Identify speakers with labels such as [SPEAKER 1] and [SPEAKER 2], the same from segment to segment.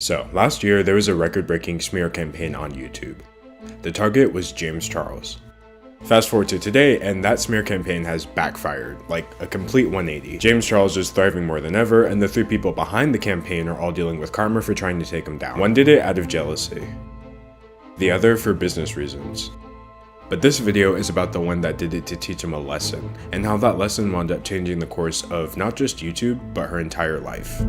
[SPEAKER 1] So, last year there was a record-breaking smear campaign on YouTube. The target was James Charles. Fast forward to today, and that smear campaign has backfired, like a complete 180. James Charles is thriving more than ever, and the three people behind the campaign are all dealing with karma for trying to take him down. One did it out of jealousy, the other for business reasons. But this video is about the one that did it to teach him a lesson, and how that lesson wound up changing the course of not just YouTube, but her entire life.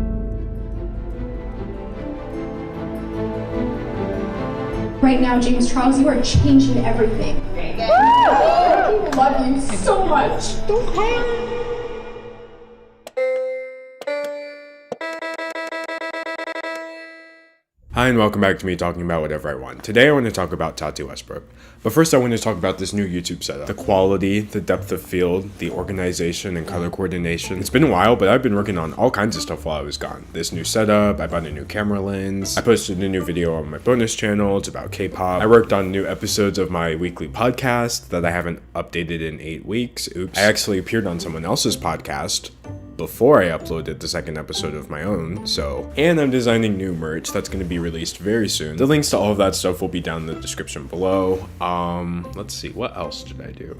[SPEAKER 2] Right now, James Charles, you are changing everything. I love you so much. Don't cry.
[SPEAKER 1] Hi and welcome back to me talking about whatever I want. Today I want to talk about Tati Westbrook. But first I want to talk about this new YouTube setup. The quality, the depth of field, the organization and color coordination. It's been a while, but I've been working on all kinds of stuff while I was gone. This new setup, I bought a new camera lens, I posted a new video on my bonus channel, it's about K-pop. I worked on new episodes of my weekly podcast that I haven't updated in 8 weeks. Oops. I actually appeared on someone else's podcast before I uploaded the second episode of my own, and I'm designing new merch that's going to be released very soon. The links to all of that stuff will be down in the description below. Let's see, what else did I do?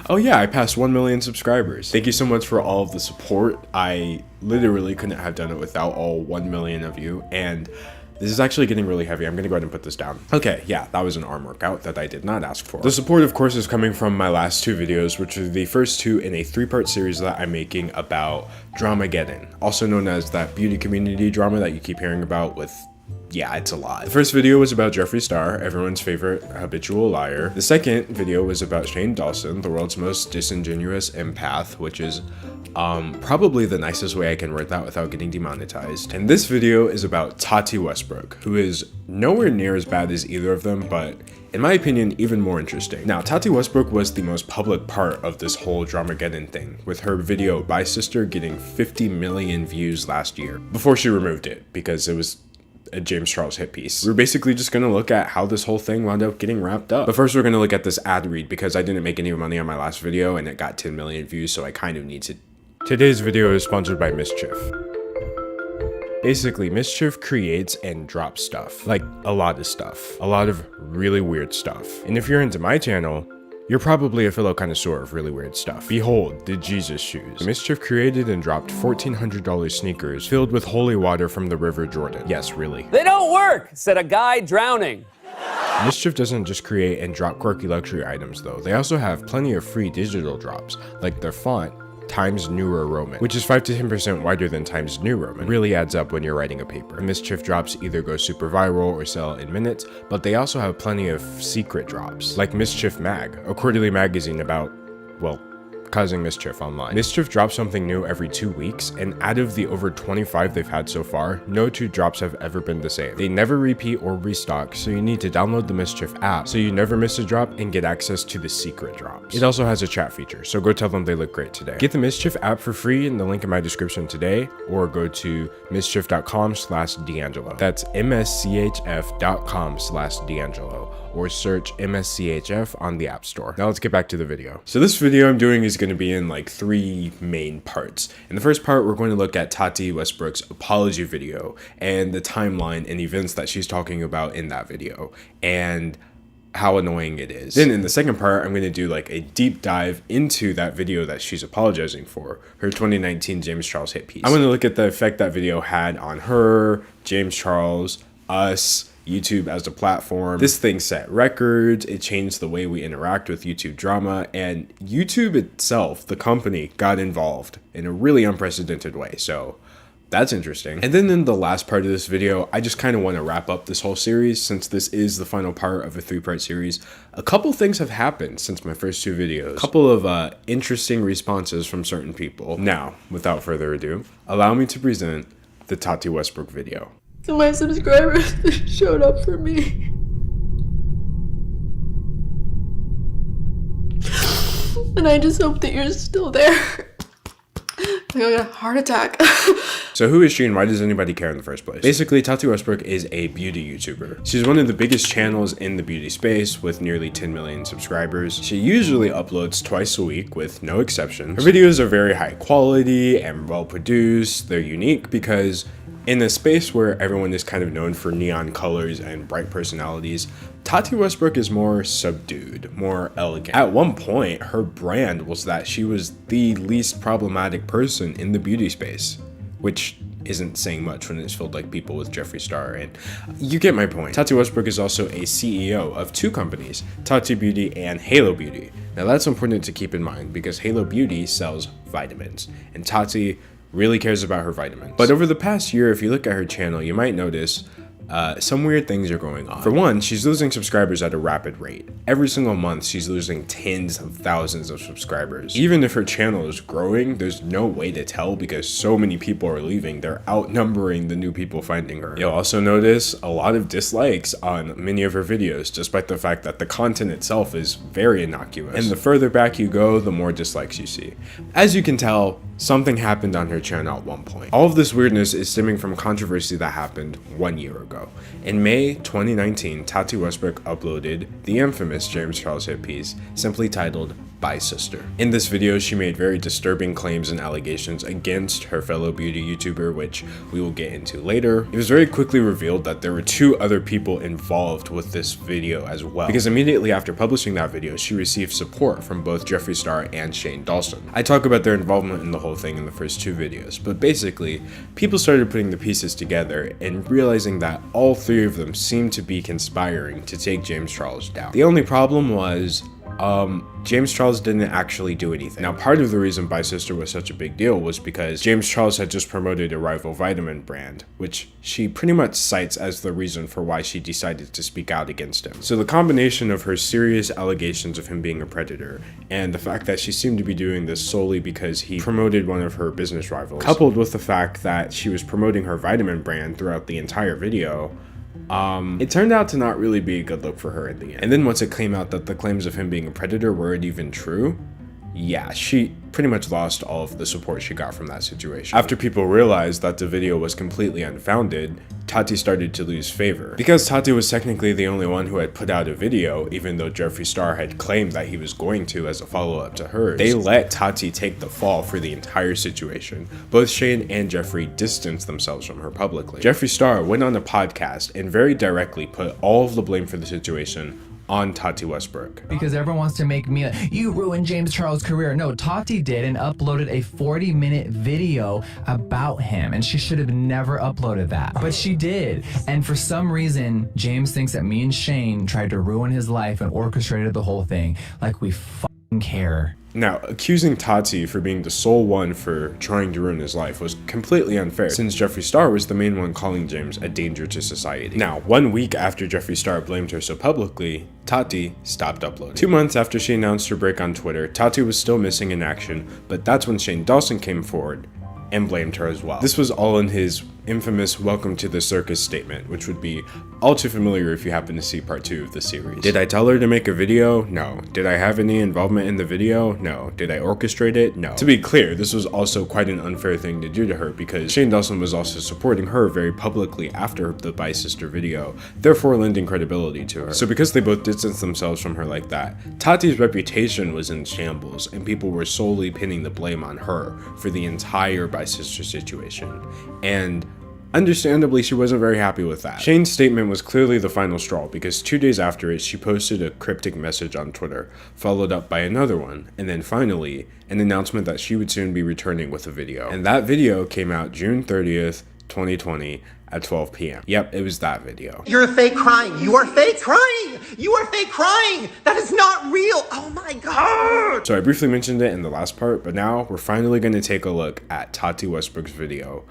[SPEAKER 1] Oh yeah, I passed 1 million subscribers. Thank you so much for all of the support. I literally couldn't have done it without all 1 million of you, and this is actually getting really heavy. I'm gonna go ahead and put this down. Okay, yeah, that was an arm workout that I did not ask for. The support, of course, is coming from my last 2 videos, which are the first 2 in a 3-part series that I'm making about Dramageddon, also known as that beauty community drama that you keep hearing about with, yeah, it's a lot. The first video was about Jeffree Star, everyone's favorite habitual liar. The second video was about Shane Dawson, the world's most disingenuous empath, which is probably the nicest way I can word that without getting demonetized. And this video is about Tati Westbrook, who is nowhere near as bad as either of them, but in my opinion, even more interesting. Now, Tati Westbrook was the most public part of this whole Dramageddon thing, with her video Bye Sister getting 50 million views last year, before she removed it, because it was a James Charles hit piece. We're basically just gonna look at how this whole thing wound up getting wrapped up. But first we're gonna look at this ad read, because I didn't make any money on my last video and it got 10 million views, so I kind of need to. Today's video is sponsored by Mischief. Basically, Mischief creates and drops stuff. Like, a lot of stuff. A lot of really weird stuff. And if you're into my channel, you're probably a fellow connoisseur of really weird stuff. Behold, the Jesus shoes. Mischief created and dropped $1,400 sneakers filled with holy water from the River Jordan. Yes, really.
[SPEAKER 3] They don't work, said a guy drowning.
[SPEAKER 1] Mischief doesn't just create and drop quirky luxury items though. They also have plenty of free digital drops, like their font, Times Newer Roman, which is 5 to 10% wider than Times New Roman. It really adds up when you're writing a paper. Mischief drops either go super viral or sell in minutes, but they also have plenty of secret drops, like Mischief Mag, a quarterly magazine about, well, causing mischief online. Mischief drops something new every 2 weeks, and out of the over 25 they've had so far, no 2 drops have ever been the same. They never repeat or restock, so you need to download the Mischief app so you never miss a drop and get access to the secret drops. It also has a chat feature, so go tell them they look great today. Get the Mischief app for free in the link in my description today, or go to mischief.com/D'Angelo. That's mschf.com/D'Angelo, or search MSCHF on the App Store. Now let's get back to the video. So this video I'm doing is going to be in like 3 main parts. In the first part, we're going to look at Tati Westbrook's apology video and the timeline and events that she's talking about in that video, and how annoying it is. Then in the second part, I'm going to do like a deep dive into that video that she's apologizing for, her 2019 James Charles hit piece. I'm going to look at the effect that video had on her, James Charles, us, YouTube as a platform. This thing set records, it changed the way we interact with YouTube drama, and YouTube itself, the company, got involved in a really unprecedented way, so that's interesting. And then in the last part of this video, I just kind of want to wrap up this whole series, since this is the final part of a 3-part series. A couple things have happened since my first 2 videos. A couple of interesting responses from certain people. Now, without further ado, allow me to present the Tati Westbrook video.
[SPEAKER 2] So my subscribers showed up for me. And I just hope that you're still there. I got a heart attack.
[SPEAKER 1] So who is she and why does anybody care in the first place? Basically, Tati Westbrook is a beauty YouTuber. She's one of the biggest channels in the beauty space with nearly 10 million subscribers. She usually uploads twice a week with no exceptions. Her videos are very high quality and well produced. They're unique because In a space where everyone is kind of known for neon colors and bright personalities, Tati Westbrook is more subdued, more elegant. At one point, her brand was that she was the least problematic person in the beauty space, which isn't saying much when it's filled like people with Jeffree Star, and you get my point. Tati Westbrook is also a CEO of two companies, Tati Beauty and Halo Beauty. Now that's important to keep in mind because Halo Beauty sells vitamins, and Tati really cares about her vitamins. But over the past year, if you look at her channel, you might notice some weird things are going on. For one, she's losing subscribers at a rapid rate. Every single month, she's losing tens of thousands of subscribers. Even if her channel is growing, there's no way to tell because so many people are leaving. They're outnumbering the new people finding her. You'll also notice a lot of dislikes on many of her videos, despite the fact that the content itself is very innocuous. And the further back you go, the more dislikes you see. As you can tell, something happened on her channel at one point. All of this weirdness is stemming from controversy that happened 1 year ago. In May 2019, Tati Westbrook uploaded the infamous James Charles hit piece, simply titled "Bye Sister." In this video, she made very disturbing claims and allegations against her fellow beauty YouTuber, which we will get into later. It was very quickly revealed that there were two other people involved with this video as well, because immediately after publishing that video, she received support from both Jeffree Star and Shane Dawson. I talk about their involvement in the whole thing in the first two videos, but basically, people started putting the pieces together and realizing that all three of them seemed to be conspiring to take James Charles down. The only problem was James Charles didn't actually do anything. Now, part of the reason Bye Sister was such a big deal was because James Charles had just promoted a rival vitamin brand, which she pretty much cites as the reason for why she decided to speak out against him. So the combination of her serious allegations of him being a predator and the fact that she seemed to be doing this solely because he promoted one of her business rivals, coupled with the fact that she was promoting her vitamin brand throughout the entire video, it turned out to not really be a good look for her in the end. And then once it came out that the claims of him being a predator weren't even true, yeah, she pretty much lost all of the support she got from that situation. After people realized that the video was completely unfounded, Tati started to lose favor. Because Tati was technically the only one who had put out a video, even though Jeffree Star had claimed that he was going to as a follow-up to hers, they let Tati take the fall for the entire situation. Both Shane and Jeffree distanced themselves from her publicly. Jeffree Star went on a podcast and very directly put all of the blame for the situation on Tati Westbrook.
[SPEAKER 4] Because everyone wants to make me you ruined James Charles' career. No, Tati did and uploaded a 40-minute video about him, and she should have never uploaded that. But she did. And for some reason, James thinks that me and Shane tried to ruin his life and orchestrated the whole thing. Like we fucking care.
[SPEAKER 1] Now, accusing Tati for being the sole one for trying to ruin his life was completely unfair, since Jeffree Star was the main one calling James a danger to society. Now, 1 week after Jeffree Star blamed her so publicly, Tati stopped uploading. 2 months after she announced her break on Twitter, Tati was still missing in action, but that's when Shane Dawson came forward and blamed her as well. This was all in his infamous "Welcome to the Circus" statement, which would be all too familiar if you happen to see part 2 of the series. Did I tell her to make a video? No. Did I have any involvement in the video? No. Did I orchestrate it? No. To be clear, this was also quite an unfair thing to do to her because Shane Dawson was also supporting her very publicly after the Bye Sister video, therefore lending credibility to her. So because they both distanced themselves from her like that, Tati's reputation was in shambles and people were solely pinning the blame on her for the entire Bye Sister situation. And understandably, she wasn't very happy with that. Shane's statement was clearly the final straw because 2 days after it, she posted a cryptic message on Twitter, followed up by another one, and then finally, an announcement that she would soon be returning with a video. And that video came out June 30th, 2020 at 12 p.m. Yep, it was that video.
[SPEAKER 5] You're fake crying. You are fake crying. You are fake crying. That is not real. Oh my God.
[SPEAKER 1] So I briefly mentioned it in the last part, but now we're finally going to take a look at Tati Westbrook's video,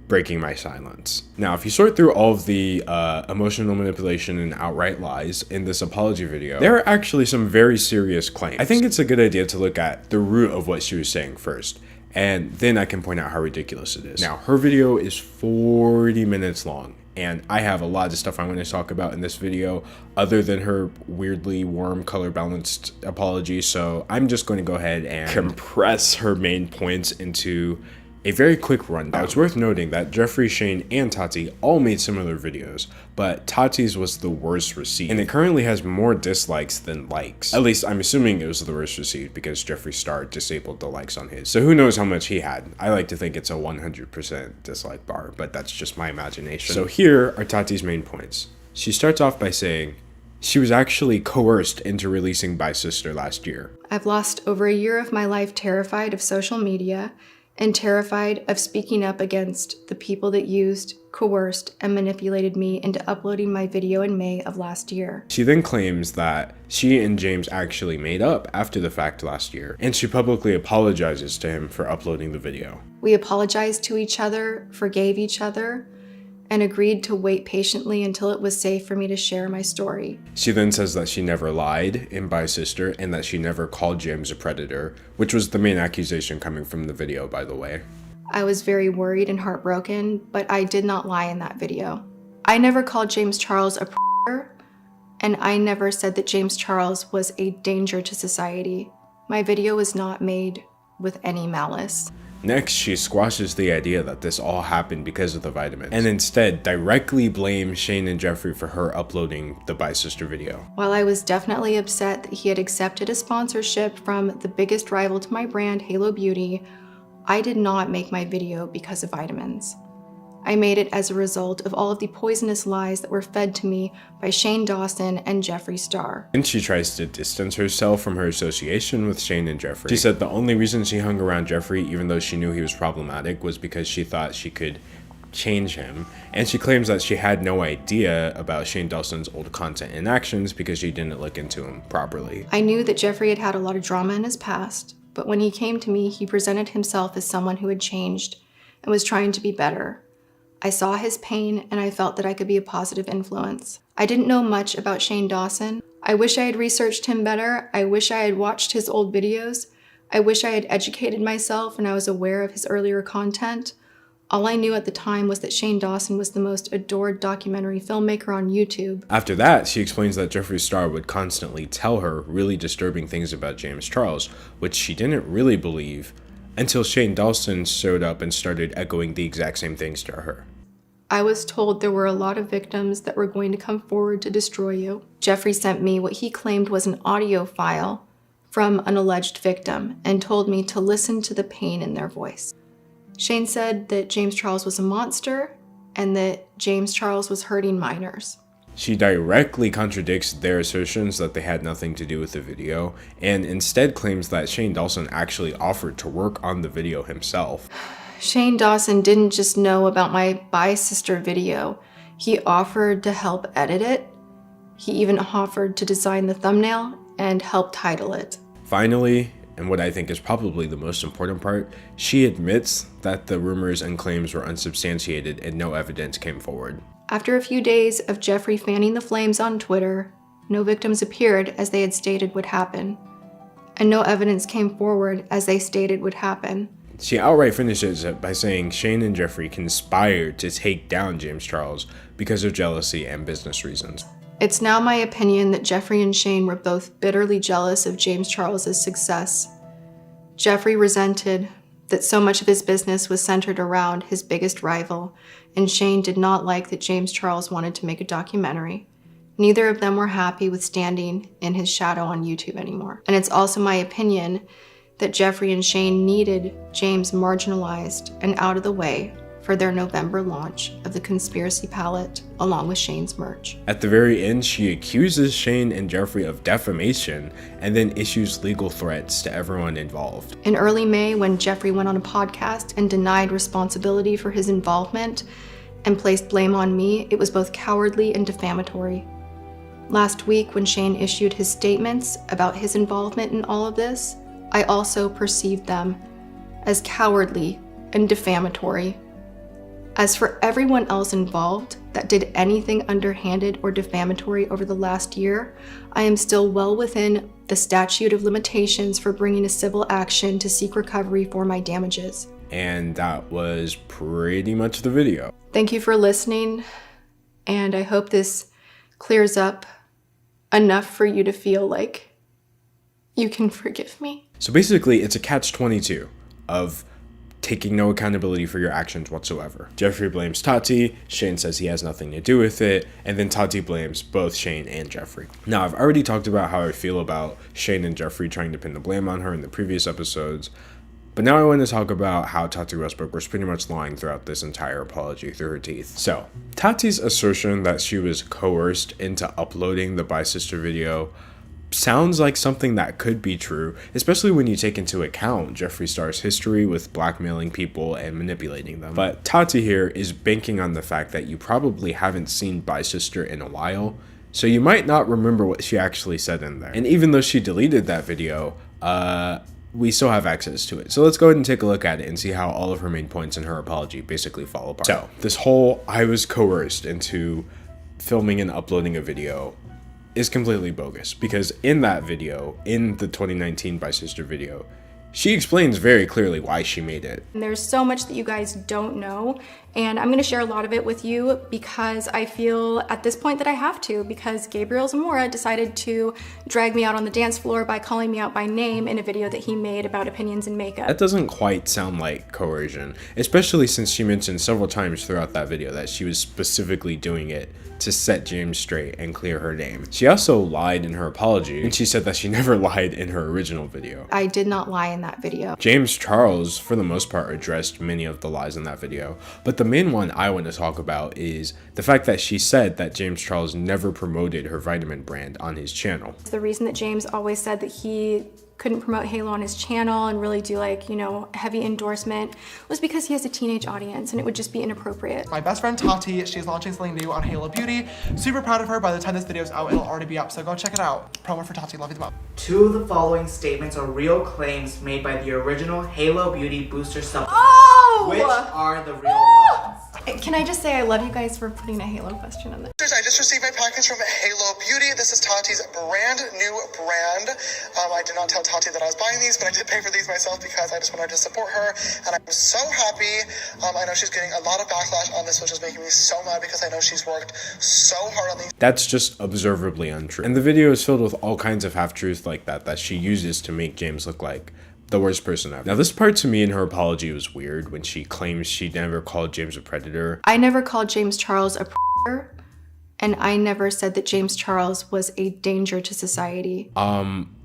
[SPEAKER 1] Breaking My Silence. Now, if you sort through all of the emotional manipulation and outright lies in this apology video, there are actually some very serious claims. I think it's a good idea to look at the root of what she was saying first, and then I can point out how ridiculous it is. Now, her video is 40 minutes long, and I have a lot of stuff I want to talk about in this video other than her weirdly warm color balanced apology, so I'm just going to go ahead and compress her main points into A very quick rundown. It's worth noting that Jeffree, Shane, and Tati all made similar videos, but Tati's was the worst received, and it currently has more dislikes than likes. At least I'm assuming it was the worst received because Jeffree Star disabled the likes on his. So who knows how much he had. I like to think it's a 100% dislike bar, but that's just my imagination. So here are Tati's main points. She starts off by saying, she was actually coerced into releasing By Sister last year.
[SPEAKER 2] I've lost over a year of my life terrified of social media and terrified of speaking up against the people that used, coerced, and manipulated me into uploading my video in May of last year.
[SPEAKER 1] She then claims that she and James actually made up after the fact last year, and she publicly apologizes to him for uploading the video.
[SPEAKER 2] We apologized to each other, forgave each other, and agreed to wait patiently until it was safe for me to share my story.
[SPEAKER 1] She then says that she never lied in By Sister and that she never called James a predator, which was the main accusation coming from the video, by the way.
[SPEAKER 2] I was very worried and heartbroken, but I did not lie in that video. I never called James Charles a predator, and I never said that James Charles was a danger to society. My video was not made with any malice.
[SPEAKER 1] Next, she squashes the idea that this all happened because of the vitamins, and instead directly blames Shane and Jeffree for her uploading the By Sister video.
[SPEAKER 2] While I was definitely upset that he had accepted a sponsorship from the biggest rival to my brand, Halo Beauty, I did not make my video because of vitamins. I made it as a result of all of the poisonous lies that were fed to me by Shane Dawson and Jeffree Star.
[SPEAKER 1] And she tries to distance herself from her association with Shane and Jeffree. She said the only reason she hung around Jeffree, even though she knew he was problematic, was because she thought she could change him. And she claims that she had no idea about Shane Dawson's old content and actions because she didn't look into him properly.
[SPEAKER 2] I knew that Jeffree had had a lot of drama in his past, but when he came to me, he presented himself as someone who had changed and was trying to be better. I saw his pain and I felt that I could be a positive influence. I didn't know much about Shane Dawson. I wish I had researched him better. I wish I had watched his old videos. I wish I had educated myself and I was aware of his earlier content. All I knew at the time was that Shane Dawson was the most adored documentary filmmaker on YouTube.
[SPEAKER 1] After that, she explains that Jeffree Star would constantly tell her really disturbing things about James Charles, which she didn't really believe until Shane Dawson showed up and started echoing the exact same things to her.
[SPEAKER 2] I was told there were a lot of victims that were going to come forward to destroy you. Jeffree sent me what he claimed was an audio file from an alleged victim and told me to listen to the pain in their voice. Shane said that James Charles was a monster and that James Charles was hurting minors.
[SPEAKER 1] She directly contradicts their assertions that they had nothing to do with the video and instead claims that Shane Dawson actually offered to work on the video himself.
[SPEAKER 2] Shane Dawson didn't just know about my By Sister video. He offered to help edit it. He even offered to design the thumbnail and help title it.
[SPEAKER 1] Finally, and what I think is probably the most important part, she admits that the rumors and claims were unsubstantiated and no evidence came forward.
[SPEAKER 2] After a few days of Jeffree fanning the flames on Twitter, no victims appeared as they had stated would happen, and no evidence came forward as they stated would happen.
[SPEAKER 1] She outright finishes it by saying Shane and Jeffree conspired to take down James Charles because of jealousy and business reasons.
[SPEAKER 2] It's now my opinion that Jeffree and Shane were both bitterly jealous of James Charles's success. Jeffree resented that so much of his business was centered around his biggest rival, and Shane did not like that James Charles wanted to make a documentary. Neither of them were happy with standing in his shadow on YouTube anymore. And it's also my opinion that Jeffree and Shane needed James marginalized and out of the way for their November launch of the Conspiracy Palette along with Shane's merch.
[SPEAKER 1] At the very end, she accuses Shane and Jeffree of defamation and then issues legal threats to everyone involved.
[SPEAKER 2] In early May, when Jeffree went on a podcast and denied responsibility for his involvement and placed blame on me, it was both cowardly and defamatory. Last week, when Shane issued his statements about his involvement in all of this, I also perceived them as cowardly and defamatory. As for everyone else involved that did anything underhanded or defamatory over the last year, I am still well within the statute of limitations for bringing a civil action to seek recovery for my damages.
[SPEAKER 1] And that was pretty much the video.
[SPEAKER 2] Thank you for listening, and I hope this clears up enough for you to feel like you can forgive me.
[SPEAKER 1] So basically, it's a catch-22 of taking no accountability for your actions whatsoever. Jeffree blames Tati, Shane says he has nothing to do with it, and then Tati blames both Shane and Jeffree. Now, I've already talked about how I feel about Shane and Jeffree trying to pin the blame on her in the previous episodes, but now I want to talk about how Tati Westbrook was pretty much lying throughout this entire apology through her teeth. So, Tati's assertion that she was coerced into uploading the Bye Sister video sounds like something that could be true, especially when you take into account Jeffree Star's history with blackmailing people and manipulating them. But Tati here is banking on the fact that you probably haven't seen Bye Sister in a while, so you might not remember what she actually said in there. And even though she deleted that video, we still have access to it. So let's go ahead and take a look at it and see how all of her main points in her apology basically fall apart. So this whole I was coerced into filming and uploading a video is completely bogus, because in that video, in the 2019 Bye Sister video, she explains very clearly why she made it.
[SPEAKER 2] And there's so much that you guys don't know, and I'm gonna share a lot of it with you because I feel at this point that I have to, because Gabriel Zamora decided to drag me out on the dance floor by calling me out by name in a video that he made about opinions in makeup.
[SPEAKER 1] That doesn't quite sound like coercion, especially since she mentioned several times throughout that video that she was specifically doing it to set James straight and clear her name. She also lied in her apology, and she said that she never lied in her original video.
[SPEAKER 2] I did not lie in that video.
[SPEAKER 1] James Charles, for the most part, addressed many of the lies in that video, but the main one I want to talk about is the fact that she said that James Charles never promoted her vitamin brand on his channel.
[SPEAKER 2] The reason that James always said that he couldn't promote Halo on his channel and really do like, you know, heavy endorsement was because he has a teenage audience and it would just be inappropriate.
[SPEAKER 6] My best friend Tati, she's launching something new on Halo Beauty. Super proud of her. By the time this video is out, it'll already be up, so go check it out. Promo for Tati, love you the most.
[SPEAKER 7] Two of the following statements are real claims made by the original Halo Beauty Booster supplement.
[SPEAKER 2] Oh!
[SPEAKER 7] Which are the real ones?
[SPEAKER 2] Can I just say I love you guys for putting a Halo question in there.
[SPEAKER 8] I just received my package from Halo Beauty. This is Tati's brand new brand. I did not tell Tati that I was buying these, but I did pay for these myself because I just wanted to support her, and I'm so happy. I know she's getting a lot of backlash on this, which is making me so mad because I know she's worked so hard on these.
[SPEAKER 1] That's just observably untrue. And the video is filled with all kinds of half-truths like that she uses to make James look like the worst person ever. Now, this part to me in her apology was weird when she claims she never called James a predator.
[SPEAKER 2] I never called James Charles a predator, and I never said that James Charles was a danger to society.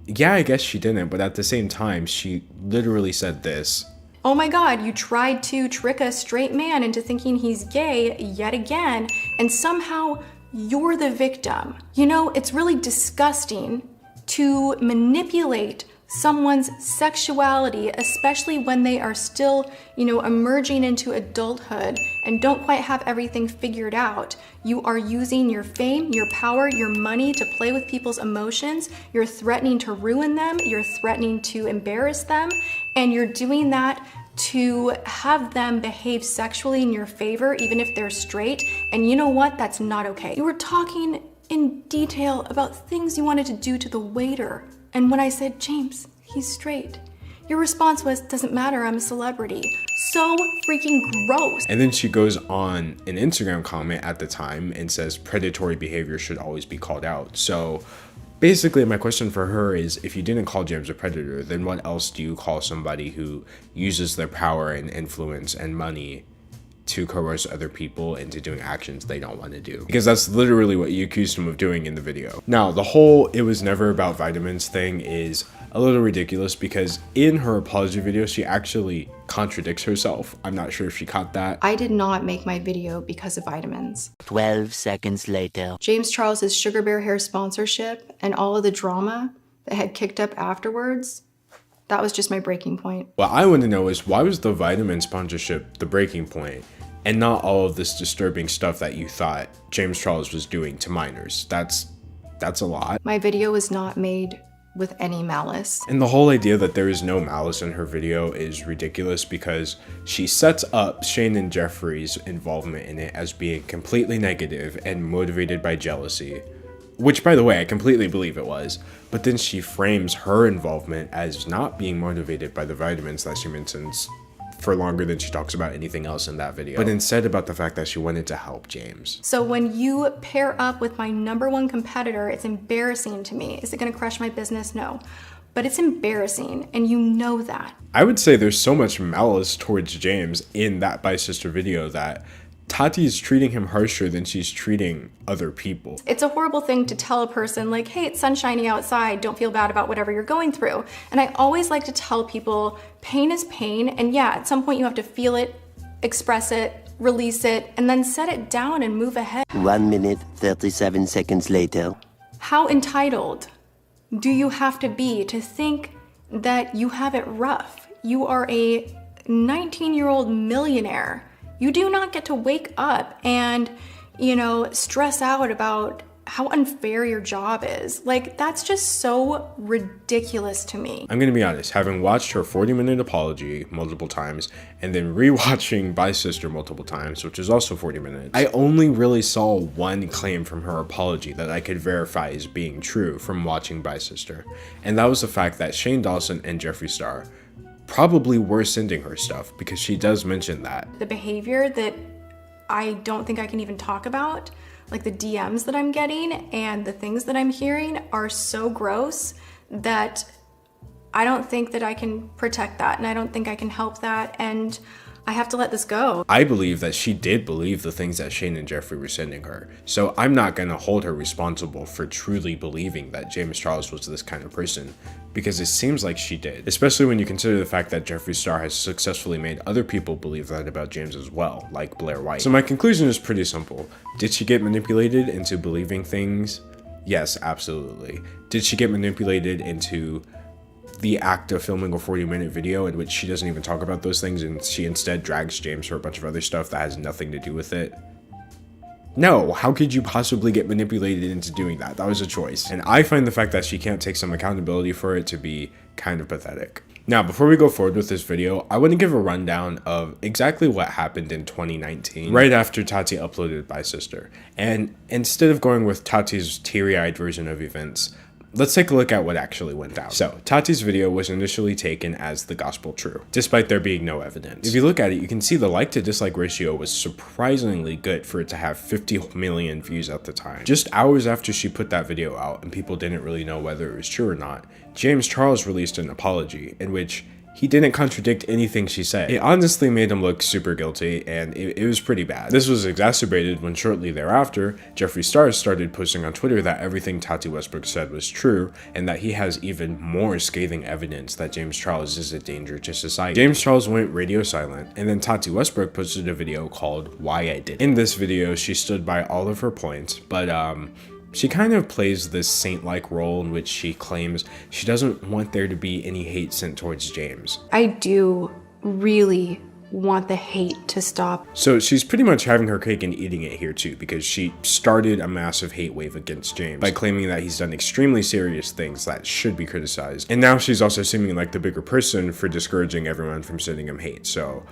[SPEAKER 1] Yeah, I guess she didn't, but at the same time, she literally said this.
[SPEAKER 2] Oh my God, you tried to trick a straight man into thinking he's gay yet again, and somehow you're the victim. You know, it's really disgusting to manipulate someone's sexuality, especially when they are still, you know, emerging into adulthood and don't quite have everything figured out. You are using your fame, your power, your money to play with people's emotions. You're threatening to ruin them. You're threatening to embarrass them. And you're doing that to have them behave sexually in your favor, even if they're straight. And you know what? That's not okay. You were talking in detail about things you wanted to do to the waiter. And when I said, James, he's straight, your response was, doesn't matter, I'm a celebrity. So freaking gross.
[SPEAKER 1] And then she goes on an Instagram comment at the time and says predatory behavior should always be called out. So basically my question for her is, if you didn't call James a predator, then what else do you call somebody who uses their power and influence and money to coerce other people into doing actions they don't want to do? Because that's literally what you accused him of doing in the video. Now, the whole "it was never about vitamins" thing is a little ridiculous, because in her apology video, she actually contradicts herself. I'm not sure if she caught that.
[SPEAKER 2] I did not make my video because of vitamins.
[SPEAKER 9] 12 seconds later.
[SPEAKER 2] James Charles's Sugar Bear Hair sponsorship and all of the drama that had kicked up afterwards, that was just my breaking point.
[SPEAKER 1] What I want to know is, why was the vitamin sponsorship the breaking point and not all of this disturbing stuff that you thought James Charles was doing to minors? That's a lot.
[SPEAKER 2] My video was not made with any malice.
[SPEAKER 1] And the whole idea that there is no malice in her video is ridiculous, because she sets up Shane and Jeffree's involvement in it as being completely negative and motivated by jealousy, which, by the way, I completely believe it was. But then she frames her involvement as not being motivated by the vitamins that she mentions for longer than she talks about anything else in that video, but instead about the fact that she wanted to help James.
[SPEAKER 2] So when you pair up with my #1 competitor, it's embarrassing to me. Is it gonna crush my business? No. but it's embarrassing, and you know that.
[SPEAKER 1] I would say there's so much malice towards James in that Bye Sister video that Tati's treating him harsher than she's treating other people.
[SPEAKER 2] It's a horrible thing to tell a person like, hey, it's sunshiny outside, don't feel bad about whatever you're going through. And I always like to tell people pain is pain, and yeah, at some point you have to feel it, express it, release it, and then set it down and move ahead.
[SPEAKER 9] 1 minute, 37 seconds later.
[SPEAKER 2] How entitled do you have to be to think that you have it rough? You are a 19-year-old millionaire. You do not get to wake up and, stress out about how unfair your job is. Like, that's just so ridiculous to me.
[SPEAKER 1] I'm gonna be honest, having watched her 40-minute apology multiple times and then rewatching Bye Sister multiple times, which is also 40 minutes, I only really saw one claim from her apology that I could verify as being true from watching Bye Sister. And that was the fact that Shane Dawson and Jeffree Star probably were sending her stuff, because she does mention that.
[SPEAKER 2] The behavior that I don't think I can even talk about, like the DMs that I'm getting and the things that I'm hearing, are so gross that I don't think that I can protect that, and I don't think I can help that, and I have to let this go.
[SPEAKER 1] I believe that she did believe the things that Shane and Jeffree were sending her, so I'm not gonna hold her responsible for truly believing that James Charles was this kind of person, because it seems like she did, especially when you consider the fact that Jeffree Star has successfully made other people believe that about James as well, like Blair White. So my conclusion is pretty simple. Did she get manipulated into believing things? Yes, absolutely. Did she get manipulated into the act of filming a 40-minute video in which she doesn't even talk about those things, and she instead drags James for a bunch of other stuff that has nothing to do with it? No, how could you possibly get manipulated into doing that? That was a choice. And I find the fact that she can't take some accountability for it to be kind of pathetic. Now, before we go forward with this video, I want to give a rundown of exactly what happened in 2019, right after Tati uploaded Bye Sister. And instead of going with Tati's teary-eyed version of events, let's take a look at what actually went down. So, Tati's video was initially taken as the gospel true, despite there being no evidence. If you look at it, you can see the like to dislike ratio was surprisingly good for it to have 50 million views at the time. Just hours after she put that video out and people didn't really know whether it was true or not, James Charles released an apology in which he didn't contradict anything she said. It honestly made him look super guilty, and it was pretty bad. This was exacerbated when shortly thereafter, Jeffree Star started posting on Twitter that everything Tati Westbrook said was true, and that he has even more scathing evidence that James Charles is a danger to society. James Charles went radio silent, and then Tati Westbrook posted a video called Why I Did It. In this video, she stood by all of her points, but she kind of plays this saint-like role in which she claims she doesn't want there to be any hate sent towards James.
[SPEAKER 2] I do really want the hate to stop.
[SPEAKER 1] So she's pretty much having her cake and eating it here too, because she started a massive hate wave against James by claiming that he's done extremely serious things that should be criticized. And now she's also seeming like the bigger person for discouraging everyone from sending him hate. So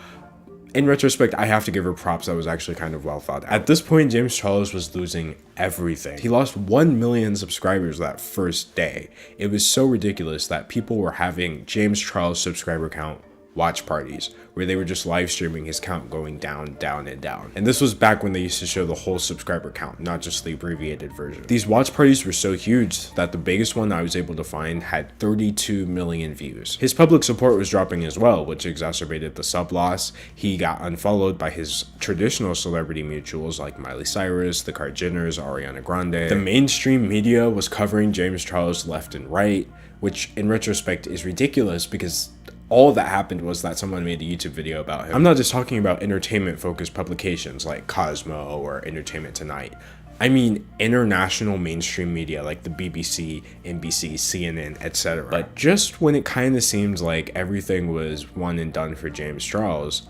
[SPEAKER 1] in retrospect, I have to give her props. That was actually kind of well thought out. At this point, James Charles was losing everything. He lost 1 million subscribers that first day. It was so ridiculous that people were having James Charles' subscriber count watch parties, where they were just live streaming his count going down, down, and down. And this was back when they used to show the whole subscriber count, not just the abbreviated version. These watch parties were so huge that the biggest one I was able to find had 32 million views. His public support was dropping as well, which exacerbated the sub loss. He got unfollowed by his traditional celebrity mutuals like Miley Cyrus, the Kardashians, Ariana Grande. The mainstream media was covering James Charles left and right, which in retrospect is ridiculous because all that happened was that someone made a YouTube video about him. I'm not just talking about entertainment-focused publications like Cosmo or Entertainment Tonight. I mean international mainstream media like the BBC, NBC, CNN, etc. But just when it kind of seemed like everything was one and done for James Charles,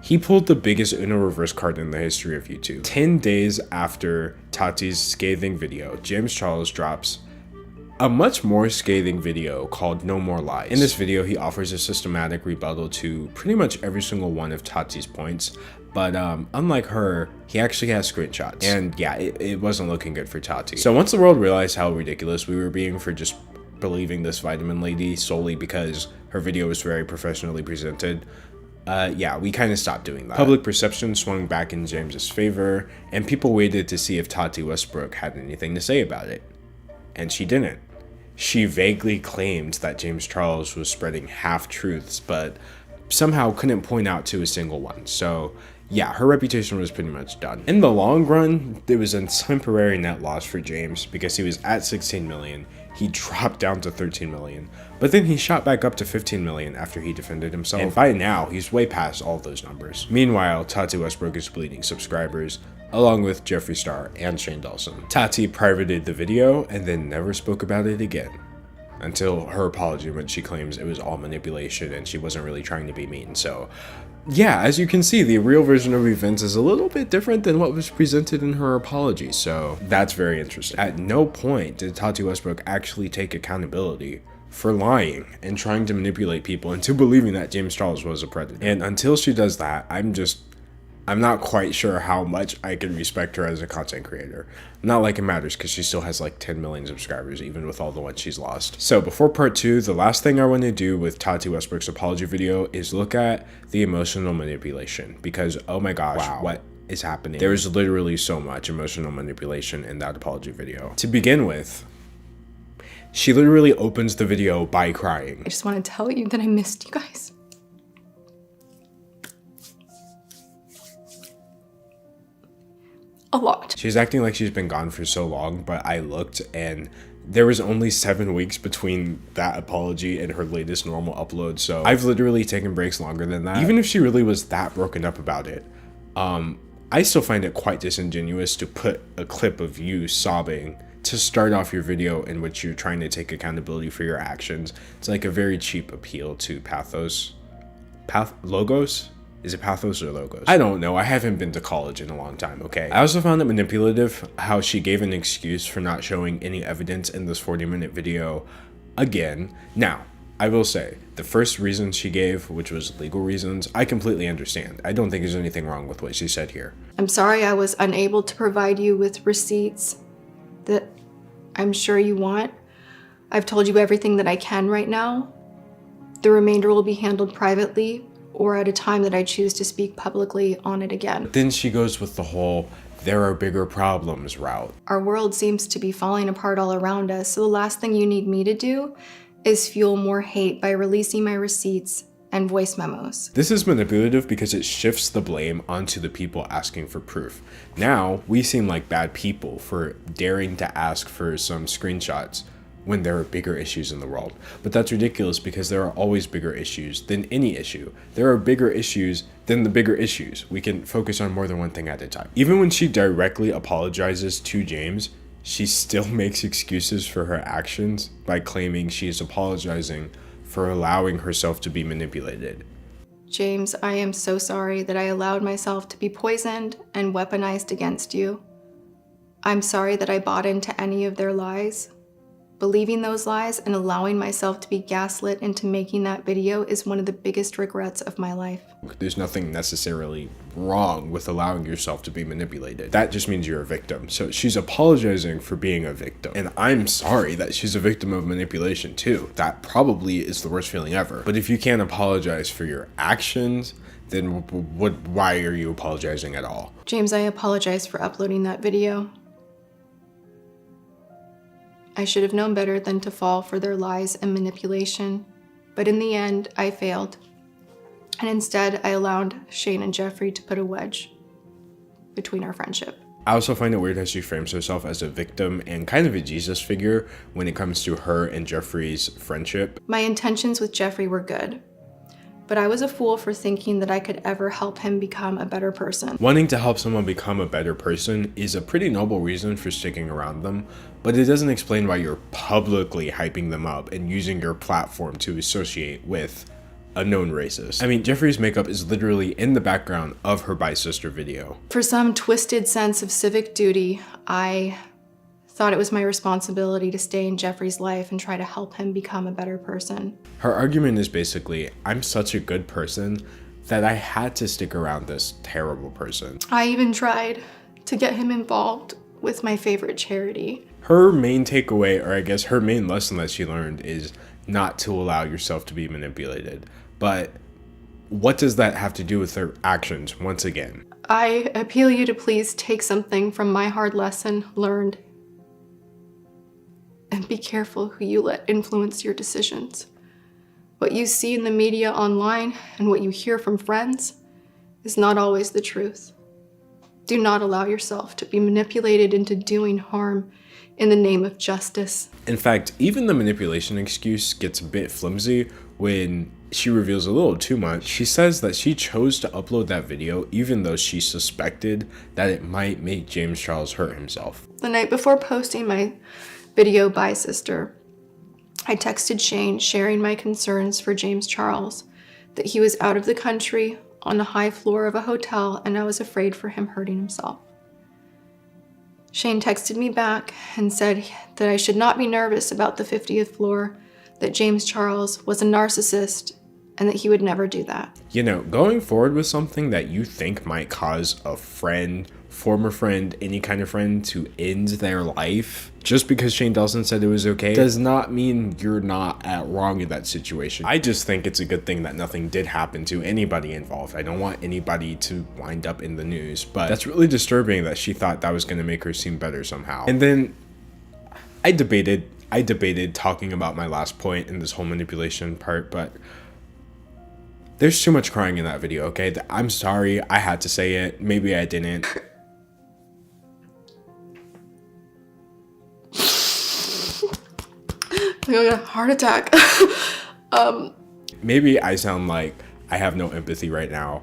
[SPEAKER 1] he pulled the biggest Uno reverse card in the history of YouTube. 10 days after Tati's scathing video, James Charles drops a much more scathing video called No More Lies. In this video, he offers a systematic rebuttal to pretty much every single one of Tati's points, but unlike her, he actually has screenshots. And yeah, it wasn't looking good for Tati. So once the world realized how ridiculous we were being for just believing this vitamin lady solely because her video was very professionally presented, yeah, we kind of stopped doing that. Public perception swung back in James's favor, and people waited to see if Tati Westbrook had anything to say about it. And she didn't. She vaguely claimed that James Charles was spreading half-truths, but somehow couldn't point out to a single one. So yeah, her reputation was pretty much done. In the long run, there was a temporary net loss for James because he was at 16 million. He dropped down to 13 million, but then he shot back up to 15 million after he defended himself. And by now, he's way past all those numbers. Meanwhile, Tati Westbrook is bleeding subscribers, along with Jeffree Star and Shane Dawson. Tati privated the video and then never spoke about it again, until her apology when she claims it was all manipulation and she wasn't really trying to be mean. So yeah, as you can see, the real version of events is a little bit different than what was presented in her apology, so that's very interesting. At no point did Tati Westbrook actually take accountability for lying and trying to manipulate people into believing that James Charles was a predator. And until she does that, I'm not quite sure how much I can respect her as a content creator. Not like it matters, because she still has like 10 million subscribers, even with all the ones she's lost. So before part 2, the last thing I want to do with Tati Westbrook's apology video is look at the emotional manipulation, because oh my gosh, wow, what is happening? There is literally so much emotional manipulation in that apology video. To begin with, she literally opens the video by crying.
[SPEAKER 2] I just want to tell you that I missed you guys. A lot.
[SPEAKER 1] She's acting like she's been gone for so long, but I looked and there was only 7 weeks between that apology and her latest normal upload, so I've literally taken breaks longer than that. Even if she really was that broken up about it, I still find it quite disingenuous to put a clip of you sobbing to start off your video in which you're trying to take accountability for your actions. It's like a very cheap appeal to pathos. Logos? Is it pathos or logos? I don't know. I haven't been to college in a long time, okay? I also found it manipulative how she gave an excuse for not showing any evidence in this 40-minute video again. Now, I will say, the first reason she gave, which was legal reasons, I completely understand. I don't think there's anything wrong with what she said here.
[SPEAKER 2] I'm sorry I was unable to provide you with receipts that I'm sure you want. I've told you everything that I can right now. The remainder will be handled privately, or at a time that I choose to speak publicly on it again.
[SPEAKER 1] Then she goes with the whole, there are bigger problems route.
[SPEAKER 2] Our world seems to be falling apart all around us, so the last thing you need me to do is fuel more hate by releasing my receipts and voice memos.
[SPEAKER 1] This is manipulative because it shifts the blame onto the people asking for proof. Now, we seem like bad people for daring to ask for some screenshots when there are bigger issues in the world. But that's ridiculous because there are always bigger issues than any issue. There are bigger issues than the bigger issues. We can focus on more than one thing at a time. Even when she directly apologizes to James, she still makes excuses for her actions by claiming she is apologizing for allowing herself to be manipulated.
[SPEAKER 2] James, I am so sorry that I allowed myself to be poisoned and weaponized against you. I'm sorry that I bought into any of their lies. Believing those lies and allowing myself to be gaslit into making that video is one of the biggest regrets of my life.
[SPEAKER 1] There's nothing necessarily wrong with allowing yourself to be manipulated. That just means you're a victim. So she's apologizing for being a victim. And I'm sorry that she's a victim of manipulation too. That probably is the worst feeling ever. But if you can't apologize for your actions, then why are you apologizing at all?
[SPEAKER 2] James, I apologize for uploading that video. I should have known better than to fall for their lies and manipulation, but in the end, I failed. And instead, I allowed Shane and Jeffree to put a wedge between our friendship.
[SPEAKER 1] I also find it weird how she frames herself as a victim and kind of a Jesus figure when it comes to her and Jeffree's friendship.
[SPEAKER 2] My intentions with Jeffree were good, but I was a fool for thinking that I could ever help him become a better person.
[SPEAKER 1] Wanting to help someone become a better person is a pretty noble reason for sticking around them, but it doesn't explain why you're publicly hyping them up and using your platform to associate with a known racist. I mean, Jeffree's makeup is literally in the background of her Bye Sister video.
[SPEAKER 2] For some twisted sense of civic duty, I thought it was my responsibility to stay in Jeffree's life and try to help him become a better person.
[SPEAKER 1] Her argument is basically, I'm such a good person that I had to stick around this terrible person.
[SPEAKER 2] I even tried to get him involved with my favorite charity.
[SPEAKER 1] Her main takeaway, or I guess her main lesson that she learned, is not to allow yourself to be manipulated. But what does that have to do with her actions once again?
[SPEAKER 2] I appeal you to please take something from my hard lesson learned and Be careful who you let influence your decisions. What you see in the media online and what you hear from friends is not always the truth. Do not allow yourself to be manipulated into doing harm in the name of justice.
[SPEAKER 1] In fact, even the manipulation excuse gets a bit flimsy when she reveals a little too much. She says that she chose to upload that video even though she suspected that it might make James Charles hurt himself.
[SPEAKER 2] The night before posting my video, Bye Sister, I texted Shane sharing my concerns for James Charles, that he was out of the country on the high floor of a hotel and I was afraid for him hurting himself. Shane texted me back and said that I should not be nervous about the 50th floor, that James Charles was a narcissist and that he would never do that.
[SPEAKER 1] You know, going forward with something that you think might cause a friend, former friend, any kind of friend to end their life, just because Shane Dawson said it was okay, does not mean you're not at wrong in that situation. I just think it's a good thing that nothing did happen to anybody involved. I don't want anybody to wind up in the news, but that's really disturbing that she thought that was going to make her seem better somehow. And then I debated talking about my last point in this whole manipulation part, but there's too much crying in that video, okay? I'm sorry, I had to say it. Maybe I didn't.
[SPEAKER 2] I'm gonna get a heart attack.
[SPEAKER 1] Maybe I sound like I have no empathy right now.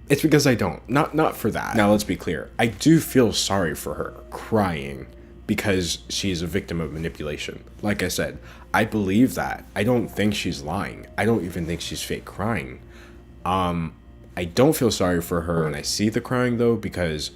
[SPEAKER 1] It's because I don't. Not for that. Now, let's be clear. I do feel sorry for her crying because she's a victim of manipulation. Like I said, I believe that. I don't think she's lying. I don't even think she's fake crying. I don't feel sorry for her when I see the crying though, because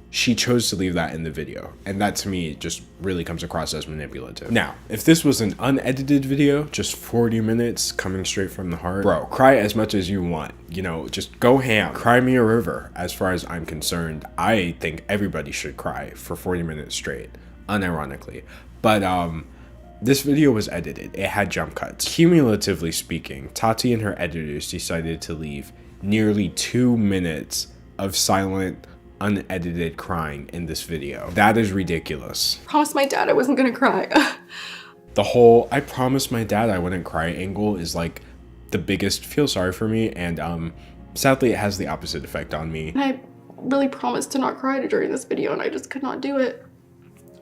[SPEAKER 1] she chose to leave that in the video. And that to me just really comes across as manipulative. Now, if this was an unedited video, just 40 minutes coming straight from the heart, bro, cry as much as you want. You know, just go ham. Cry me a river. As far as I'm concerned, I think everybody should cry for 40 minutes straight, unironically. But this video was edited. It had jump cuts. Cumulatively speaking, Tati and her editors decided to leave nearly 2 minutes of silent, unedited crying in this video. That is ridiculous.
[SPEAKER 2] I promised my dad I wasn't gonna cry.
[SPEAKER 1] The whole I promised my dad I wouldn't cry angle is like the biggest feel sorry for me, and sadly it has the opposite effect on me.
[SPEAKER 2] And I really promised to not cry during this video and I just could not do it.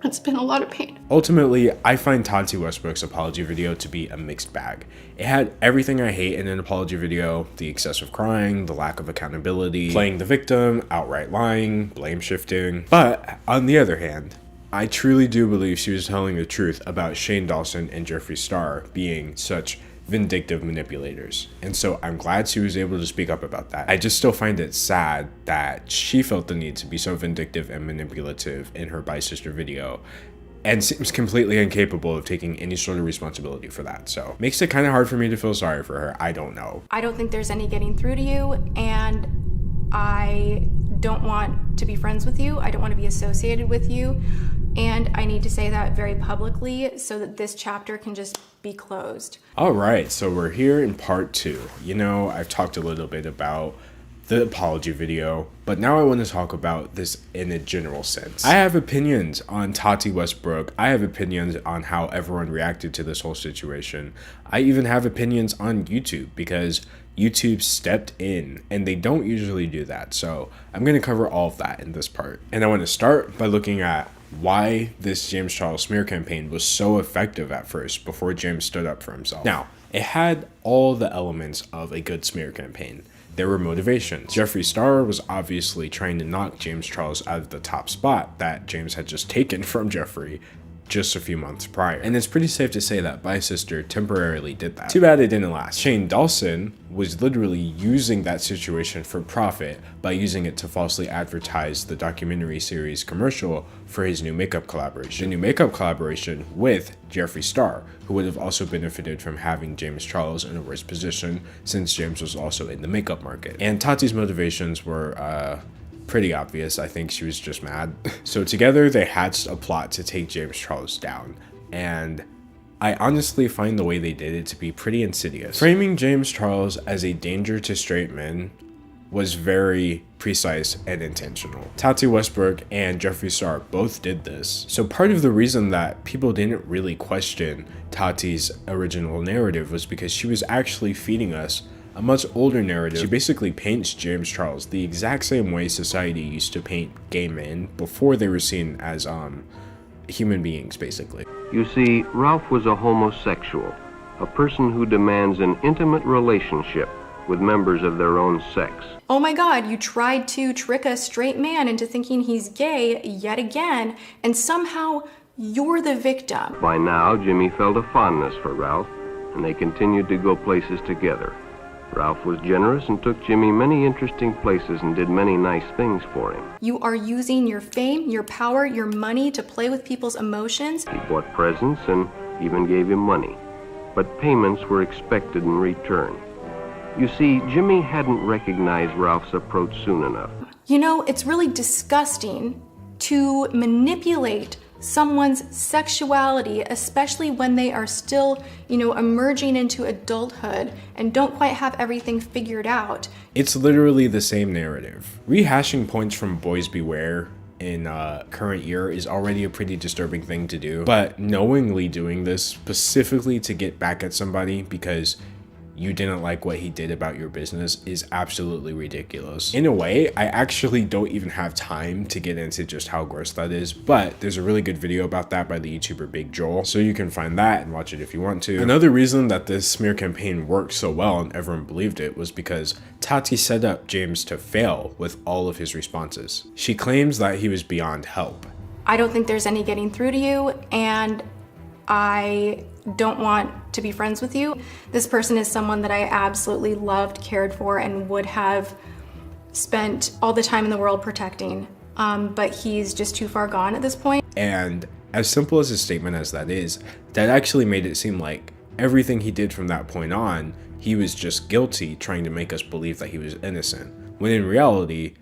[SPEAKER 2] It's been a lot of pain.
[SPEAKER 1] Ultimately, I find Tati Westbrook's apology video to be a mixed bag. It had everything I hate in an apology video: the excessive crying, the lack of accountability, playing the victim, outright lying, blame shifting. But on the other hand, I truly do believe she was telling the truth about Shane Dawson and Jeffree Star being such vindictive manipulators, and so I'm glad she was able to speak up about that. I just still find it sad that she felt the need to be so vindictive and manipulative in her Bye Sister video and seems completely incapable of taking any sort of responsibility for that. So makes it kind of hard for me to feel sorry for her. I don't know.
[SPEAKER 2] I don't think there's any getting through to you, and I don't want to be friends with you. I don't want to be associated with you. And I need to say that very publicly so that this chapter can just be closed.
[SPEAKER 1] All right, so we're here in part 2. You know, I've talked a little bit about the apology video, but now I want to talk about this in a general sense. I have opinions on Tati Westbrook. I have opinions on how everyone reacted to this whole situation. I even have opinions on YouTube because YouTube stepped in, and they don't usually do that. So I'm going to cover all of that in this part. And I want to start by looking at why this James Charles smear campaign was so effective at first before James stood up for himself. Now, it had all the elements of a good smear campaign. There were motivations. Jeffree Star was obviously trying to knock James Charles out of the top spot that James had just taken from Jeffree just a few months prior. And it's pretty safe to say that Bye Sister temporarily did that. Too bad it didn't last. Shane Dawson was literally using that situation for profit by using it to falsely advertise the documentary series commercial for his new makeup collaboration. The new makeup collaboration with Jeffree Star, who would have also benefited from having James Charles in a worse position since James was also in the makeup market. And Tati's motivations were pretty obvious. I think she was just mad. So together they hatched a plot to take James Charles down, and I honestly find the way they did it to be pretty insidious. Framing James Charles as a danger to straight men was very precise and intentional. Tati Westbrook and Jeffree Star both did this. So part of the reason that people didn't really question Tati's original narrative was because she was actually feeding us a much older narrative. She basically paints James Charles the exact same way society used to paint gay men before they were seen as human beings, basically.
[SPEAKER 10] You see, Ralph was a homosexual, a person who demands an intimate relationship with members of their own sex.
[SPEAKER 2] Oh my God, you tried to trick a straight man into thinking he's gay yet again, and somehow you're the victim.
[SPEAKER 10] By now, Jimmy felt a fondness for Ralph, and they continued to go places together. Ralph was generous and took Jimmy many interesting places and did many nice things for him.
[SPEAKER 2] You are using your fame, your power, your money to play with people's emotions.
[SPEAKER 10] He bought presents and even gave him money, but payments were expected in return. You see, Jimmy hadn't recognized Ralph's approach soon enough.
[SPEAKER 2] You know, it's really disgusting to manipulate someone's sexuality, especially when they are still, emerging into adulthood and don't quite have everything figured out.
[SPEAKER 1] It's literally the same narrative. Rehashing points from Boys Beware in current year is already a pretty disturbing thing to do, but knowingly doing this specifically to get back at somebody because you didn't like what he did about your business is absolutely ridiculous. In a way, I actually don't even have time to get into just how gross that is, but there's a really good video about that by the YouTuber Big Joel, so you can find that and watch it if you want to. Another reason that this smear campaign worked so well and everyone believed it was because Tati set up James to fail with all of his responses. She claims that he was beyond help.
[SPEAKER 2] I don't think there's any getting through to you, and I don't want to be friends with you. This person is someone that I absolutely loved, cared for, and would have spent all the time in the world protecting. But he's just too far gone at this point.
[SPEAKER 1] And as simple as a statement as that is, that actually made it seem like everything he did from that point on, he was just guilty, trying to make us believe that he was innocent. When in reality,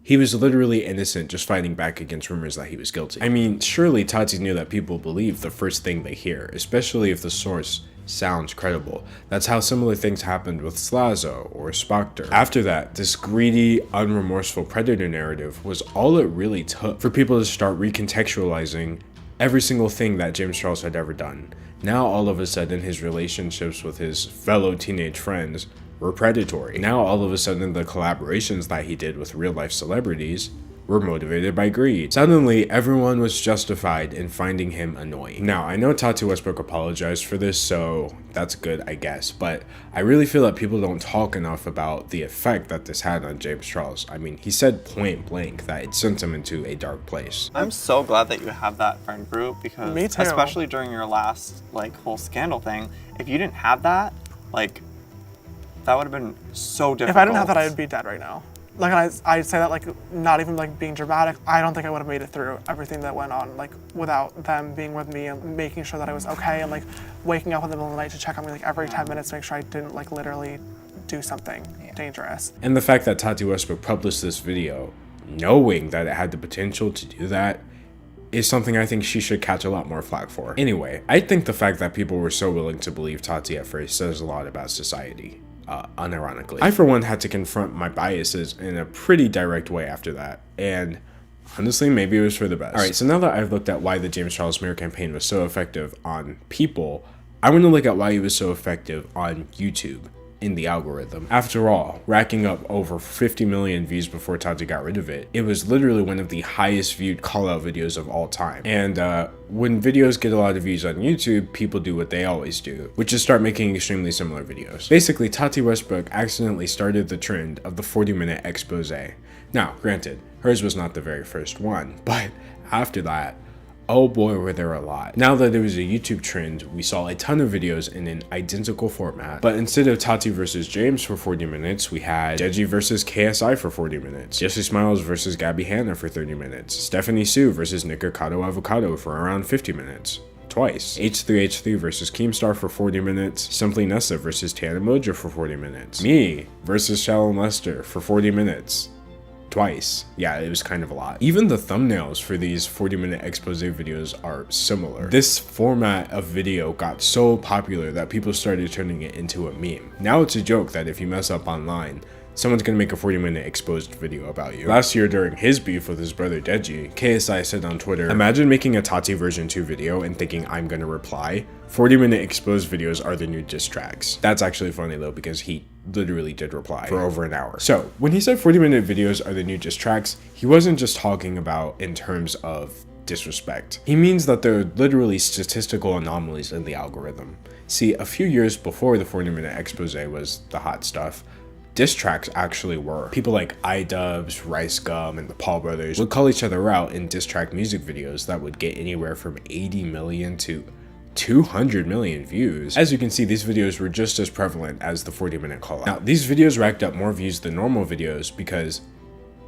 [SPEAKER 1] he was literally innocent, just fighting back against rumors that he was guilty. I mean, surely Tati knew that people believe the first thing they hear, especially if the source sounds credible. That's how similar things happened with Slazo or Spoctor. After that, this greedy, unremorseful predator narrative was all it really took for people to start recontextualizing every single thing that James Charles had ever done. Now all of a sudden his relationships with his fellow teenage friends were predatory. Now all of a sudden the collaborations that he did with real life celebrities were motivated by greed. Suddenly everyone was justified in finding him annoying. Now I know Tati Westbrook apologized for this, so that's good, I guess, but I really feel that people don't talk enough about the effect that this had on James Charles. I mean, he said point blank that it sent him into a dark place.
[SPEAKER 11] I'm so glad that you have that friend group, because
[SPEAKER 6] Me too.
[SPEAKER 11] especially during your last whole scandal thing, if you didn't have that, that would have been so difficult.
[SPEAKER 6] If I didn't have that, I would be dead right now. I say that not even being dramatic. I don't think I would have made it through everything that went on without them being with me and making sure that I was okay, and waking up in the middle of the night to check on me every 10 minutes to make sure I didn't literally do something dangerous.
[SPEAKER 1] And the fact that Tati Westbrook published this video knowing that it had the potential to do that is something I think she should catch a lot more flack for. Anyway, I think the fact that people were so willing to believe Tati at first says a lot about society. Unironically, I for one had to confront my biases in a pretty direct way after that, and honestly maybe it was for the best. Alright, so now that I've looked at why the James Charles smear campaign was so effective on people, I want to look at why it was so effective on YouTube in the algorithm. After all, racking up over 50 million views before Tati got rid of it, it was literally one of the highest viewed call-out videos of all time. And when videos get a lot of views on YouTube, people do what they always do, which is start making extremely similar videos. Basically, Tati Westbrook accidentally started the trend of the 40-minute expose. Now, granted, hers was not the very first one, but after that, oh boy, were there a lot. Now that it was a YouTube trend, we saw a ton of videos in an identical format, but instead of Tati versus James for 40 minutes, we had Deji versus KSI for 40 minutes, Jesse Smiles versus Gabby Hanna for 30 minutes, Stephanie Sue versus Nikocado Avocado for around 50 minutes. Twice. H3H3 versus Keemstar for 40 minutes, Simply Nessa versus Tana Mojo for 40 minutes, me versus Shalom Lester for 40 minutes. Twice. Yeah, it was kind of a lot. Even the thumbnails for these 40-minute expose videos are similar. This format of video got so popular that people started turning it into a meme. Now it's a joke that if you mess up online, someone's gonna make a 40-minute exposed video about you. Last year during his beef with his brother Deji, KSI said on Twitter, "Imagine making a Tati version 2 video and thinking I'm gonna reply. 40-minute exposed videos are the new diss tracks." That's actually funny though, because he literally did reply for over an hour. So when he said 40-minute videos are the new diss tracks, he wasn't just talking about in terms of disrespect. He means that they're literally statistical anomalies in the algorithm. See, a few years before the 40-minute expose was the hot stuff, diss tracks actually were. People like iDubbbz, Rice Gum, and the Paul brothers would call each other out in diss track music videos that would get anywhere from 80 million to 200 million views. As you can see, these videos were just as prevalent as the 40-minute call out. Now, these videos racked up more views than normal videos because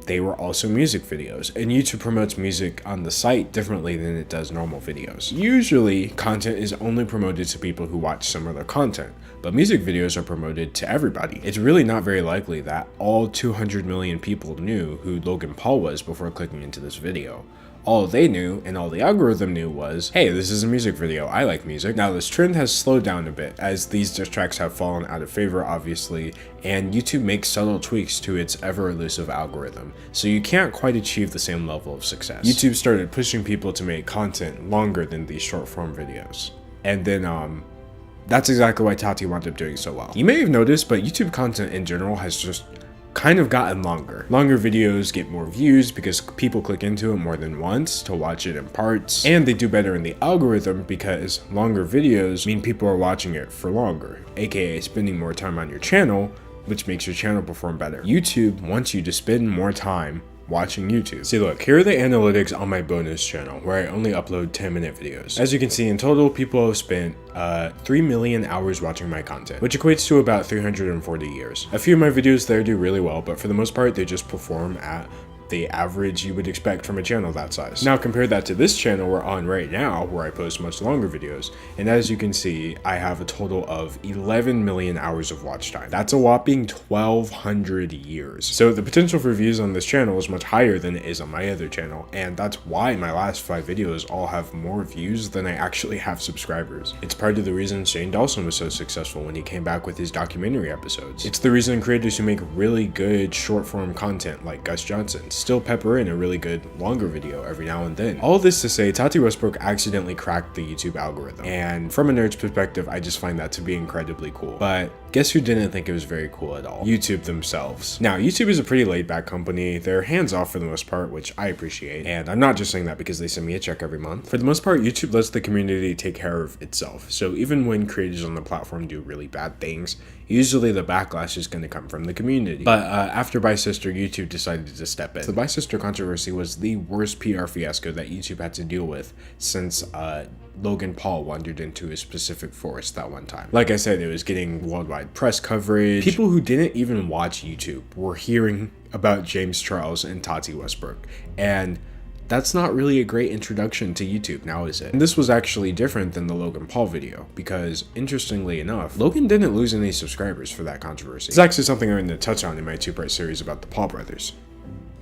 [SPEAKER 1] they were also music videos, and YouTube promotes music on the site differently than it does normal videos. Usually, content is only promoted to people who watch similar content, but music videos are promoted to everybody. It's really not very likely that all 200 million people knew who Logan Paul was before clicking into this video. All they knew, and all the algorithm knew, was, hey, this is a music video, I like music. Now this trend has slowed down a bit, as these diss tracks have fallen out of favor, obviously, and YouTube makes subtle tweaks to its ever-elusive algorithm, so you can't quite achieve the same level of success. YouTube started pushing people to make content longer than these short-form videos. And then, that's exactly why Tati wound up doing so well. You may have noticed, but YouTube content in general has just kind of gotten longer. Longer videos get more views because people click into it more than once to watch it in parts, and they do better in the algorithm because longer videos mean people are watching it for longer, aka spending more time on your channel, which makes your channel perform better. YouTube wants you to spend more time watching YouTube. See, look, here are the analytics on my bonus channel where I only upload 10-minute videos. As you can see, in total, people have spent 3 million hours watching my content, which equates to about 340 years. A few of my videos there do really well, but for the most part, they just perform at the average you would expect from a channel that size. Now compare that to this channel we're on right now, where I post much longer videos, and as you can see, I have a total of 11 million hours of watch time. That's a whopping 1,200 years. So the potential for views on this channel is much higher than it is on my other channel, and that's why my last 5 videos all have more views than I actually have subscribers. It's part of the reason Shane Dawson was so successful when he came back with his documentary episodes. It's the reason creators who make really good short form content like Gus Johnson still pepper in a really good longer video every now and then. All this to say, Tati Westbrook accidentally cracked the YouTube algorithm, and from a nerd's perspective, I just find that to be incredibly cool. But guess who didn't think it was very cool at all? YouTube themselves. Now, YouTube is a pretty laid back company. They're hands off for the most part, which I appreciate, and I'm not just saying that because they send me a check every month. For the most part, YouTube lets the community take care of itself, so even when creators on the platform do really bad things, usually the backlash is going to come from the community. But after By Sister, YouTube decided to step in. The By Sister controversy was the worst PR fiasco that YouTube had to deal with since Logan Paul wandered into a specific forest that one time. Like I said, it was getting worldwide press coverage. People who didn't even watch YouTube were hearing about James Charles and Tati Westbrook, and that's not really a great introduction to YouTube, now is it? And this was actually different than the Logan Paul video, because interestingly enough, Logan didn't lose any subscribers for that controversy. It's actually something I'm going to touch on in my 2-part series about the Paul brothers.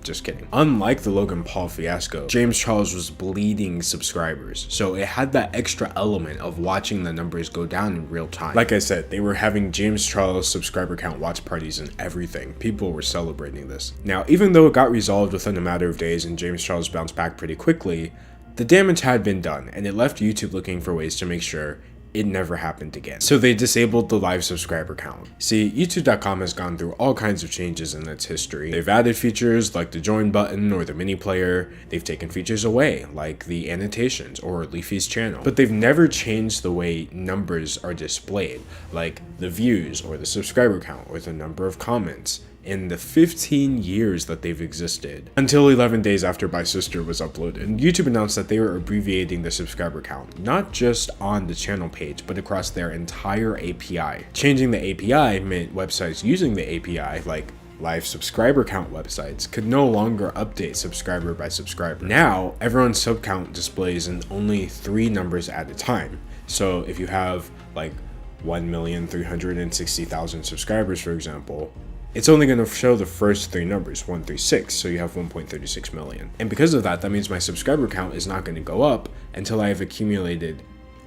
[SPEAKER 1] Just kidding. Unlike the Logan Paul fiasco, James Charles was bleeding subscribers, so it had that extra element of watching the numbers go down in real time. Like I said, they were having James Charles subscriber count watch parties and everything. People were celebrating this. Now, even though it got resolved within a matter of days and James Charles bounced back pretty quickly, the damage had been done, and it left YouTube looking for ways to make sure it never happened again. So they disabled the live subscriber count. See, YouTube.com has gone through all kinds of changes in its history. They've added features like the join button or the mini player. They've taken features away, like the annotations or Leafy's channel. But they've never changed the way numbers are displayed, like the views or the subscriber count or the number of comments, in the 15 years that they've existed, until 11 days after By Sister was uploaded. YouTube announced that they were abbreviating the subscriber count, not just on the channel page, but across their entire API. Changing the API meant websites using the API, like live subscriber count websites, could no longer update subscriber by subscriber. Now, everyone's sub count displays in only 3 numbers at a time. So if you have like 1,360,000 subscribers, for example, it's only going to show the first 3 numbers, 136, so you have 1.36 million. And because of that, that means my subscriber count is not going to go up until I have accumulated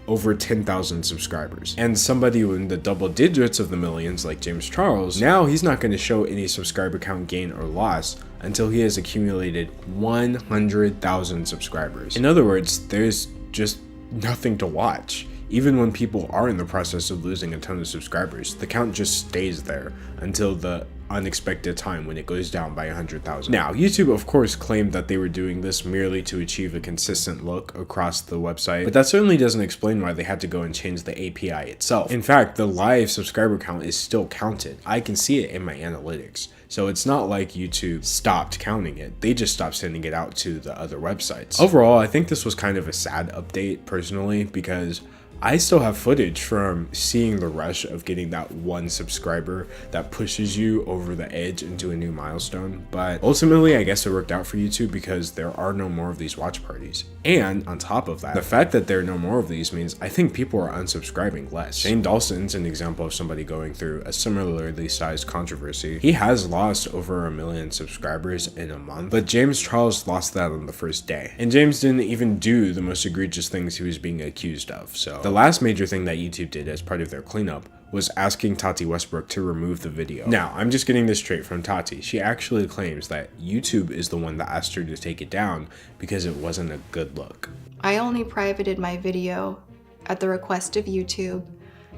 [SPEAKER 1] over 10,000 subscribers. And somebody in the double digits of the millions like James Charles, now he's not going to show any subscriber count gain or loss until he has accumulated 100,000 subscribers. In other words, there's just nothing to watch. Even when people are in the process of losing a ton of subscribers, the count just stays there until the unexpected time when it goes down by 100,000. Now, YouTube of course claimed that they were doing this merely to achieve a consistent look across the website, but that certainly doesn't explain why they had to go and change the API itself. In fact, the live subscriber count is still counted. I can see it in my analytics. So it's not like YouTube stopped counting it, they just stopped sending it out to the other websites. Overall, I think this was kind of a sad update personally, because I still have footage from seeing the rush of getting that one subscriber that pushes you over the edge into a new milestone. But ultimately, I guess it worked out for YouTube because there are no more of these watch parties. And on top of that, the fact that there are no more of these means I think people are unsubscribing less. Shane Dawson's an example of somebody going through a similarly sized controversy. He has lost over 1 million subscribers in a month, but James Charles lost that on the first day. And James didn't even do the most egregious things he was being accused of. So the last major thing that YouTube did as part of their cleanup was asking Tati Westbrook to remove the video. Now, I'm just getting this straight from Tati. She actually claims that YouTube is the one that asked her to take it down because it wasn't a good look.
[SPEAKER 2] I only privated my video at the request of YouTube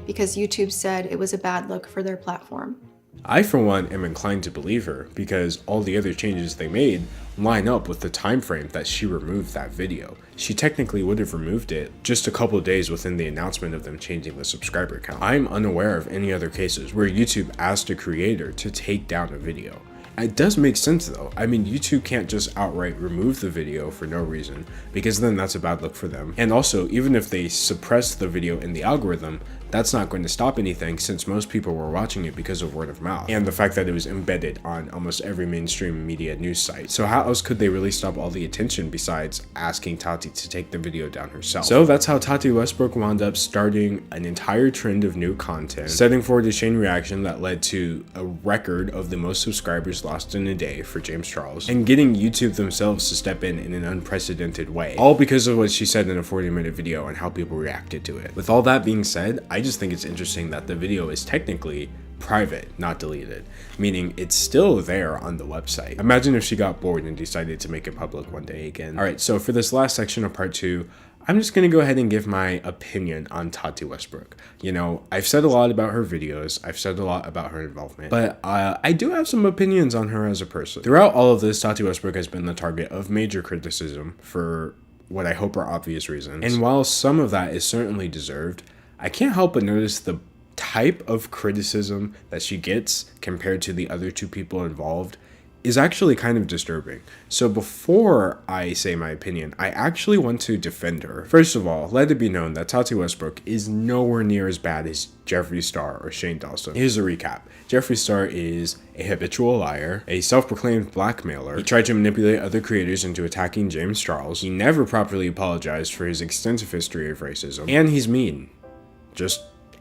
[SPEAKER 2] because YouTube said it was a bad look for their platform.
[SPEAKER 1] I, for one, am inclined to believe her because all the other changes they made line up with the time frame that she removed that video. She technically would have removed it just a couple days within the announcement of them changing the subscriber count. I'm unaware of any other cases where YouTube asked a creator to take down a video. It does make sense though. I mean, YouTube can't just outright remove the video for no reason, because then that's a bad look for them. And also, even if they suppress the video in the algorithm, that's not going to stop anything since most people were watching it because of word of mouth and the fact that it was embedded on almost every mainstream media news site. So how else could they really stop all the attention besides asking Tati to take the video down herself? So that's how Tati Westbrook wound up starting an entire trend of new content, setting forward a chain reaction that led to a record of the most subscribers lost in a day for James Charles, and getting YouTube themselves to step in an unprecedented way, all because of what she said in a 40-minute video and how people reacted to it. With all that being said, I just think it's interesting that the video is technically private, not deleted, meaning it's still there on the website. Imagine if she got bored and decided to make it public one day again. Alright, so for this last section of part 2, I'm just gonna go ahead and give my opinion on Tati Westbrook. You know, I've said a lot about her videos, I've said a lot about her involvement, but I do have some opinions on her as a person. Throughout all of this, Tati Westbrook has been the target of major criticism for what I hope are obvious reasons. And while some of that is certainly deserved, I can't help but notice the type of criticism that she gets compared to the other two people involved is actually kind of disturbing. So before I say my opinion, I actually want to defend her. First of all, let it be known that Tati Westbrook is nowhere near as bad as Jeffree Star or Shane Dawson. Here's a recap. Jeffree Star is a habitual liar, a self-proclaimed blackmailer. He tried to manipulate other creators into attacking James Charles. He never properly apologized for his extensive history of racism. And he's mean.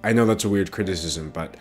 [SPEAKER 1] I know that's a weird criticism, but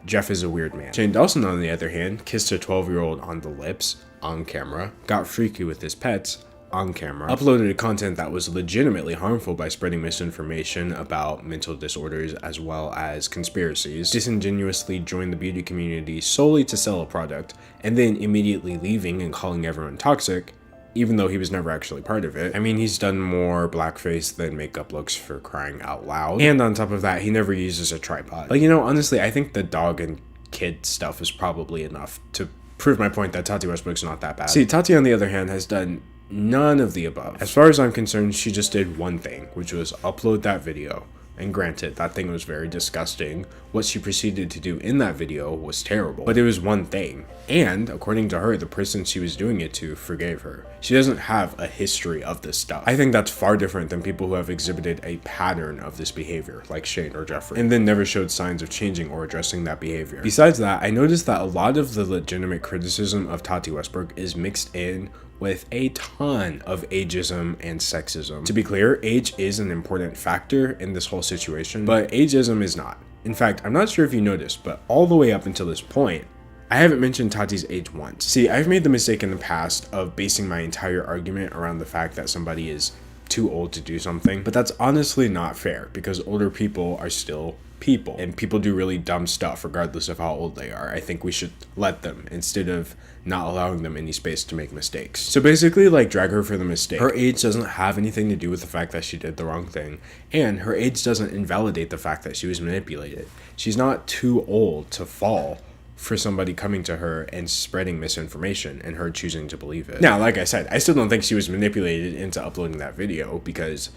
[SPEAKER 1] Jeff is a weird man. Shane Dawson, on the other hand, kissed a 12-year-old on the lips, on camera, got freaky with his pets, on camera, uploaded content that was legitimately harmful by spreading misinformation about mental disorders as well as conspiracies, disingenuously joined the beauty community solely to sell a product, and then immediately leaving and calling everyone toxic, even though he was never actually part of it. I mean, he's done more blackface than makeup looks, for crying out loud. And on top of that, he never uses a tripod. But you know, honestly, I think the dog and kid stuff is probably enough to prove my point that Tati Westbrook's not that bad. See, Tati, on the other hand, has done none of the above. As far as I'm concerned, she just did one thing, which was upload that video. And granted, that thing was very disgusting. What she proceeded to do in that video was terrible, but it was one thing. And according to her, the person she was doing it to forgave her. She doesn't have a history of this stuff. I think that's far different than people who have exhibited a pattern of this behavior, like Shane or Jeffree, and then never showed signs of changing or addressing that behavior. Besides that, I noticed that a lot of the legitimate criticism of Tati Westbrook is mixed in with a ton of ageism and sexism. To be clear, age is an important factor in this whole situation, but ageism is not. In fact, I'm not sure if you noticed, but all the way up until this point, I haven't mentioned Tati's age once. See, I've made the mistake in the past of basing my entire argument around the fact that somebody is too old to do something, but that's honestly not fair because older people are still people and people do really dumb stuff regardless of how old they are. I think we should let them instead of not allowing them any space to make mistakes. So basically, like, drag her for the mistake. Her age doesn't have anything to do with the fact that she did the wrong thing, and her age doesn't invalidate the fact that she was manipulated. She's not too old to fall for somebody coming to her and spreading misinformation and her choosing to believe it. Now, like I said, I still don't think she was manipulated into uploading that video because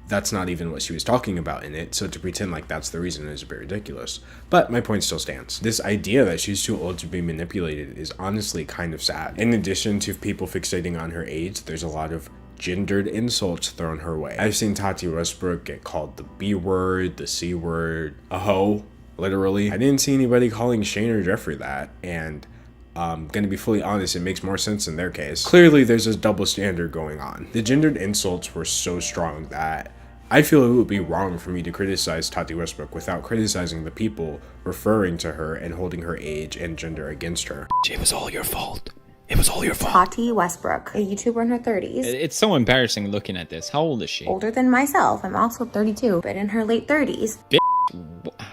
[SPEAKER 1] that's not even what she was talking about in it, so to pretend like that's the reason is a bit ridiculous. But my point still stands. This idea that she's too old to be manipulated is honestly kind of sad. In addition to people fixating on her age, there's a lot of gendered insults thrown her way. I've seen Tati Westbrook get called the B word, the C word, a hoe, literally. I didn't see anybody calling Shane or Jeffrey that, and gonna be fully honest, it makes more sense in their case. Clearly, there's a double standard going on. The gendered insults were so strong that I feel it would be wrong for me to criticize Tati Westbrook without criticizing the people referring to her and holding her age and gender against her.
[SPEAKER 12] It was all your fault. It was all your fault.
[SPEAKER 13] Tati Westbrook, a YouTuber in her 30s.
[SPEAKER 12] It's so embarrassing looking at this. How old is she?
[SPEAKER 13] Older than myself. I'm also 32, but in her late 30s.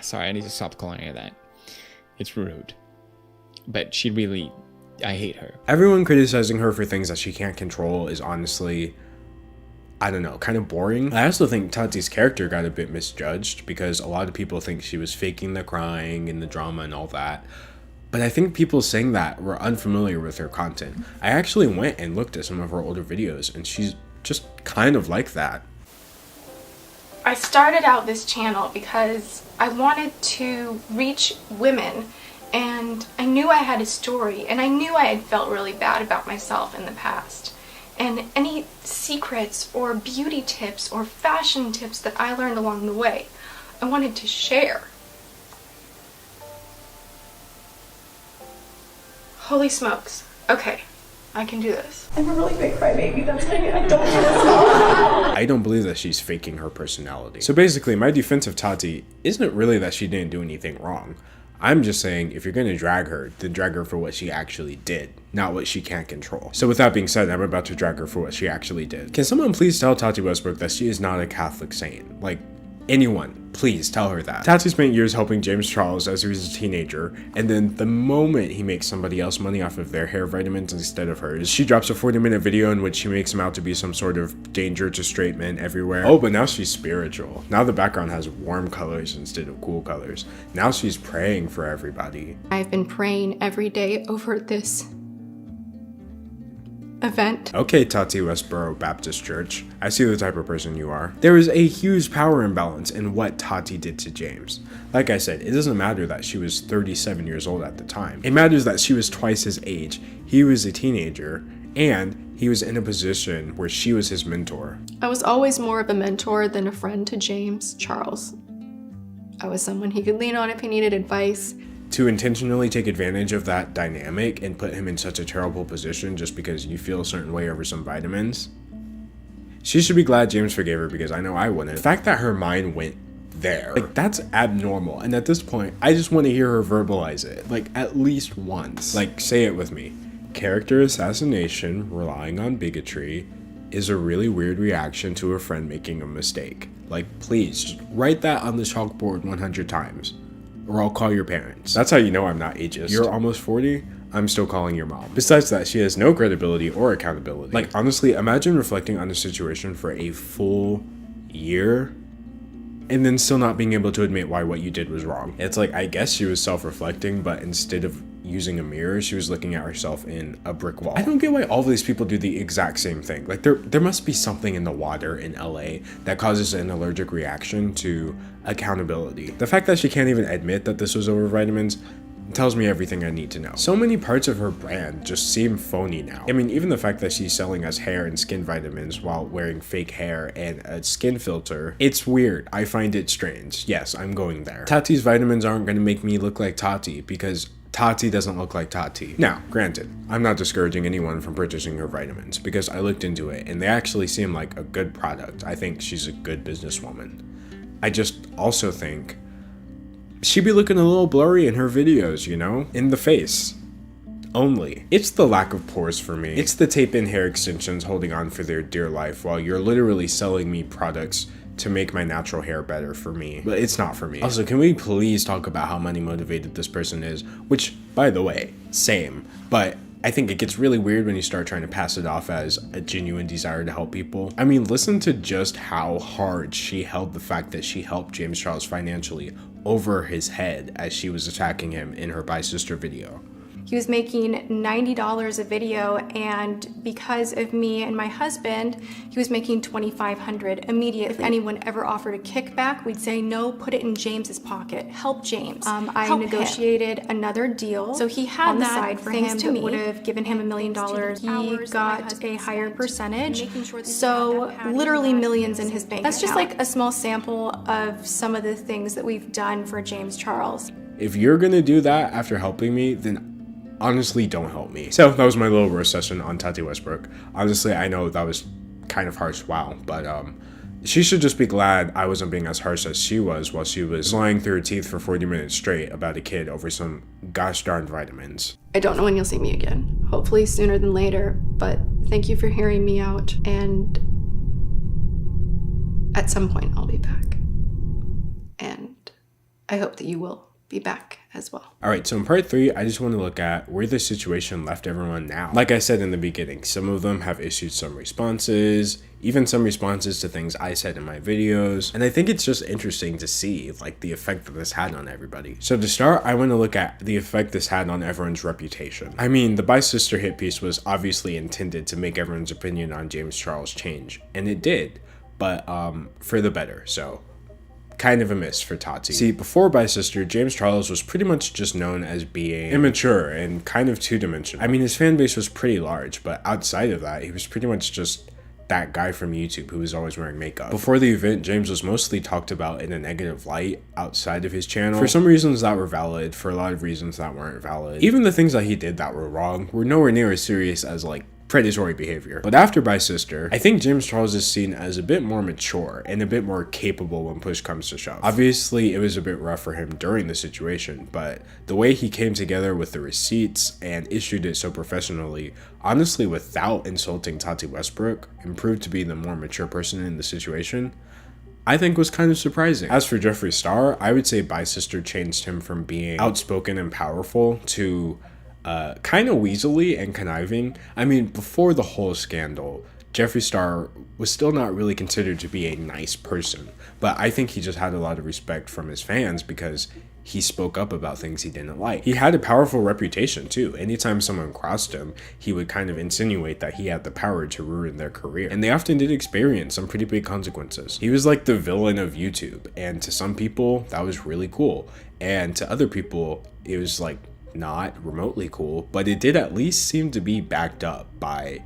[SPEAKER 12] Sorry, I need to stop calling her that. It's rude. But she really, I hate her.
[SPEAKER 1] Everyone criticizing her for things that she can't control is honestly, I don't know, kind of boring. I also think Tati's character got a bit misjudged because a lot of people think she was faking the crying and the drama and all that. But I think people saying that were unfamiliar with her content. I actually went and looked at some of her older videos and she's just kind of like that.
[SPEAKER 2] I started out this channel because I wanted to reach women, and I knew I had a story, and I knew I had felt really bad about myself in the past. And any secrets or beauty tips or fashion tips that I learned along the way, I wanted to share. Holy smokes. Okay, I can do this. I'm a really big crybaby, that's why I don't want to stop.
[SPEAKER 1] I don't believe that she's faking her personality. So basically, my defense of Tati isn't really that she didn't do anything wrong. I'm just saying, if you're gonna drag her, then drag her for what she actually did, not what she can't control. So with that being said, I'm about to drag her for what she actually did. Can someone please tell Tati Westbrook that she is not a Catholic saint? Like, anyone, please tell her that. Tati spent years helping James Charles as he was a teenager, and then the moment he makes somebody else money off of their hair vitamins instead of hers, she drops a 40-minute video in which she makes him out to be some sort of danger to straight men everywhere. Oh, but now she's spiritual. Now the background has warm colors instead of cool colors. Now she's praying for everybody.
[SPEAKER 2] I've been praying every day over this event.
[SPEAKER 1] Okay, Tati Westboro Baptist Church, I see the type of person you are. There is a huge power imbalance in what Tati did to James. Like I said, it doesn't matter that she was 37 years old at the time. It matters that she was twice his age, he was a teenager, and he was in a position where she was his mentor.
[SPEAKER 2] I was always more of a mentor than a friend to James Charles. I was someone he could lean on if he needed advice.
[SPEAKER 1] To intentionally take advantage of that dynamic and put him in such a terrible position just because you feel a certain way over some vitamins, she should be glad James forgave her, because I know I wouldn't. The fact that her mind went there, like, that's abnormal. And at this point, I just want to hear her verbalize it, like, at least once. Like, say it with me. Character assassination, relying on bigotry, is a really weird reaction to a friend making a mistake. Like, please, just write that on the chalkboard 100 times. Or I'll call your parents. That's how you know I'm not ageist. You're almost 40, I'm still calling your mom. Besides that, she has no credibility or accountability. Like, honestly, imagine reflecting on a situation for a full year and then still not being able to admit why what you did was wrong. It's like, I guess she was self-reflecting, but instead of using a mirror, she was looking at herself in a brick wall. I don't get why all of these people do the exact same thing. Like, there must be something in the water in LA that causes an allergic reaction to accountability. The fact that she can't even admit that this was over vitamins tells me everything I need to know. So many parts of her brand just seem phony now. I mean, even the fact that she's selling us hair and skin vitamins while wearing fake hair and a skin filter, it's weird. I find it strange. Yes, I'm going there. Tati's vitamins aren't going to make me look like Tati because Tati doesn't look like Tati. Now, granted, I'm not discouraging anyone from purchasing her vitamins because I looked into it and they actually seem like a good product. I think she's a good businesswoman. I just also think she'd be looking a little blurry in her videos, you know? In the face. only. It's the lack of pores for me. It's the tape-in hair extensions holding on for their dear life while you're literally selling me products to make my natural hair better for me, but it's not for me. Also, can we please talk about how money motivated this person is? Which, by the way, same, but I think it gets really weird when you start trying to pass it off as a genuine desire to help people. I mean, listen to just how hard she held the fact that she helped James Charles financially over his head as she was attacking him in her Bye Sister video.
[SPEAKER 2] He was making $90 a video, and because of me and my husband, he was making $2,500 immediately. If anyone ever offered a kickback, we'd say no, put it in James's pocket. Help James. I negotiated another deal, so he had on the side for him that would have given him $1 million. He got a higher percentage, so literally millions in his bank. That's just like a small sample of some of the things that we've done for James Charles.
[SPEAKER 1] If you're gonna do that after helping me, then honestly, don't help me. So that was my little roast session on Tati Westbrook. Honestly, I know that was kind of harsh, wow, but she should just be glad I wasn't being as harsh as she was while she was lying through her teeth for 40 minutes straight about a kid over some gosh darn vitamins.
[SPEAKER 2] I don't know when you'll see me again. Hopefully sooner than later, but thank you for hearing me out, and at some point I'll be back. And I hope that you will be back as well.
[SPEAKER 1] Alright, so in part 3, I just want to look at where the situation left everyone now. Like I said in the beginning, some of them have issued some responses, even some responses to things I said in my videos, and I think it's just interesting to see like the effect that this had on everybody. So to start, I want to look at the effect this had on everyone's reputation. I mean, the Bye Sister hit piece was obviously intended to make everyone's opinion on James Charles change, and it did, but for the better, so kind of a miss for Tati. See, before Bye Sister, James Charles was pretty much just known as being immature and kind of two-dimensional. I mean, his fan base was pretty large, but outside of that, he was pretty much just that guy from YouTube who was always wearing makeup. Before the event, James was mostly talked about in a negative light outside of his channel. For some reasons that were valid, for a lot of reasons that weren't valid. Even the things that he did that were wrong were nowhere near as serious as like predatory behavior. But after Bye Sister, I think James Charles is seen as a bit more mature and a bit more capable when push comes to shove. Obviously, it was a bit rough for him during the situation, but the way he came together with the receipts and issued it so professionally, honestly without insulting Tati Westbrook, and proved to be the more mature person in the situation, I think was kind of surprising. As for Jeffree Star, I would say Bye Sister changed him from being outspoken and powerful to kind of weaselly and conniving. I mean, before the whole scandal, Jeffree Star was still not really considered to be a nice person, but I think he just had a lot of respect from his fans because he spoke up about things he didn't like. He had a powerful reputation too. Anytime someone crossed him, he would kind of insinuate that he had the power to ruin their career. And they often did experience some pretty big consequences. He was like the villain of YouTube, and to some people, that was really cool. And to other people, it was like not remotely cool, but it did at least seem to be backed up by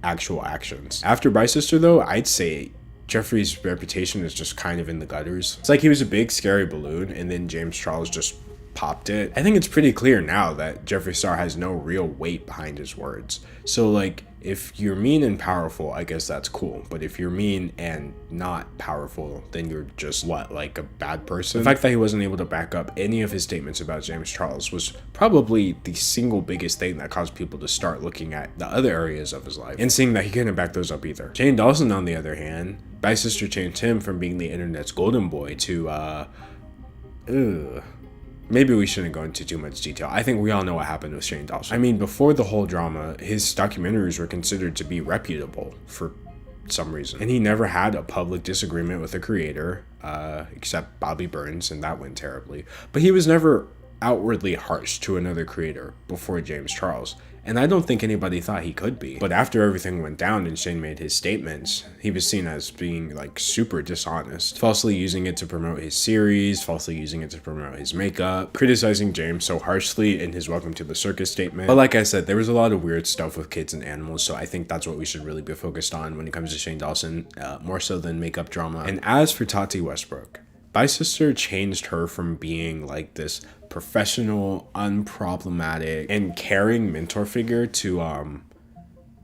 [SPEAKER 1] actual actions. After Bye Sister though, I'd say Jeffree's reputation is just kind of in the gutters. It's like he was a big scary balloon and then James Charles just popped it. I think it's pretty clear now that Jeffree Star has no real weight behind his words. So like, if you're mean and powerful, I guess that's cool. But if you're mean and not powerful, then you're just what, like a bad person? The fact that he wasn't able to back up any of his statements about James Charles was probably the single biggest thing that caused people to start looking at the other areas of his life and seeing that he couldn't back those up either. Shane Dawson, on the other hand, Bye Sister changed him from being the internet's golden boy to, maybe we shouldn't go into too much detail. I think we all know what happened with Shane Dawson. I mean, before the whole drama, his documentaries were considered to be reputable for some reason. And he never had a public disagreement with a creator, except Bobby Burns, and that went terribly. But he was never outwardly harsh to another creator before James Charles. And I don't think anybody thought he could be. But after everything went down and Shane made his statements, he was seen as being like super dishonest, falsely using it to promote his series, falsely using it to promote his makeup, criticizing James so harshly in his Welcome to the Circus statement. But like I said, there was a lot of weird stuff with kids and animals, so I think that's what we should really be focused on when it comes to Shane Dawson, more so than makeup drama. And as for Tati Westbrook, Bye Sister changed her from being like this professional, unproblematic, and caring mentor figure to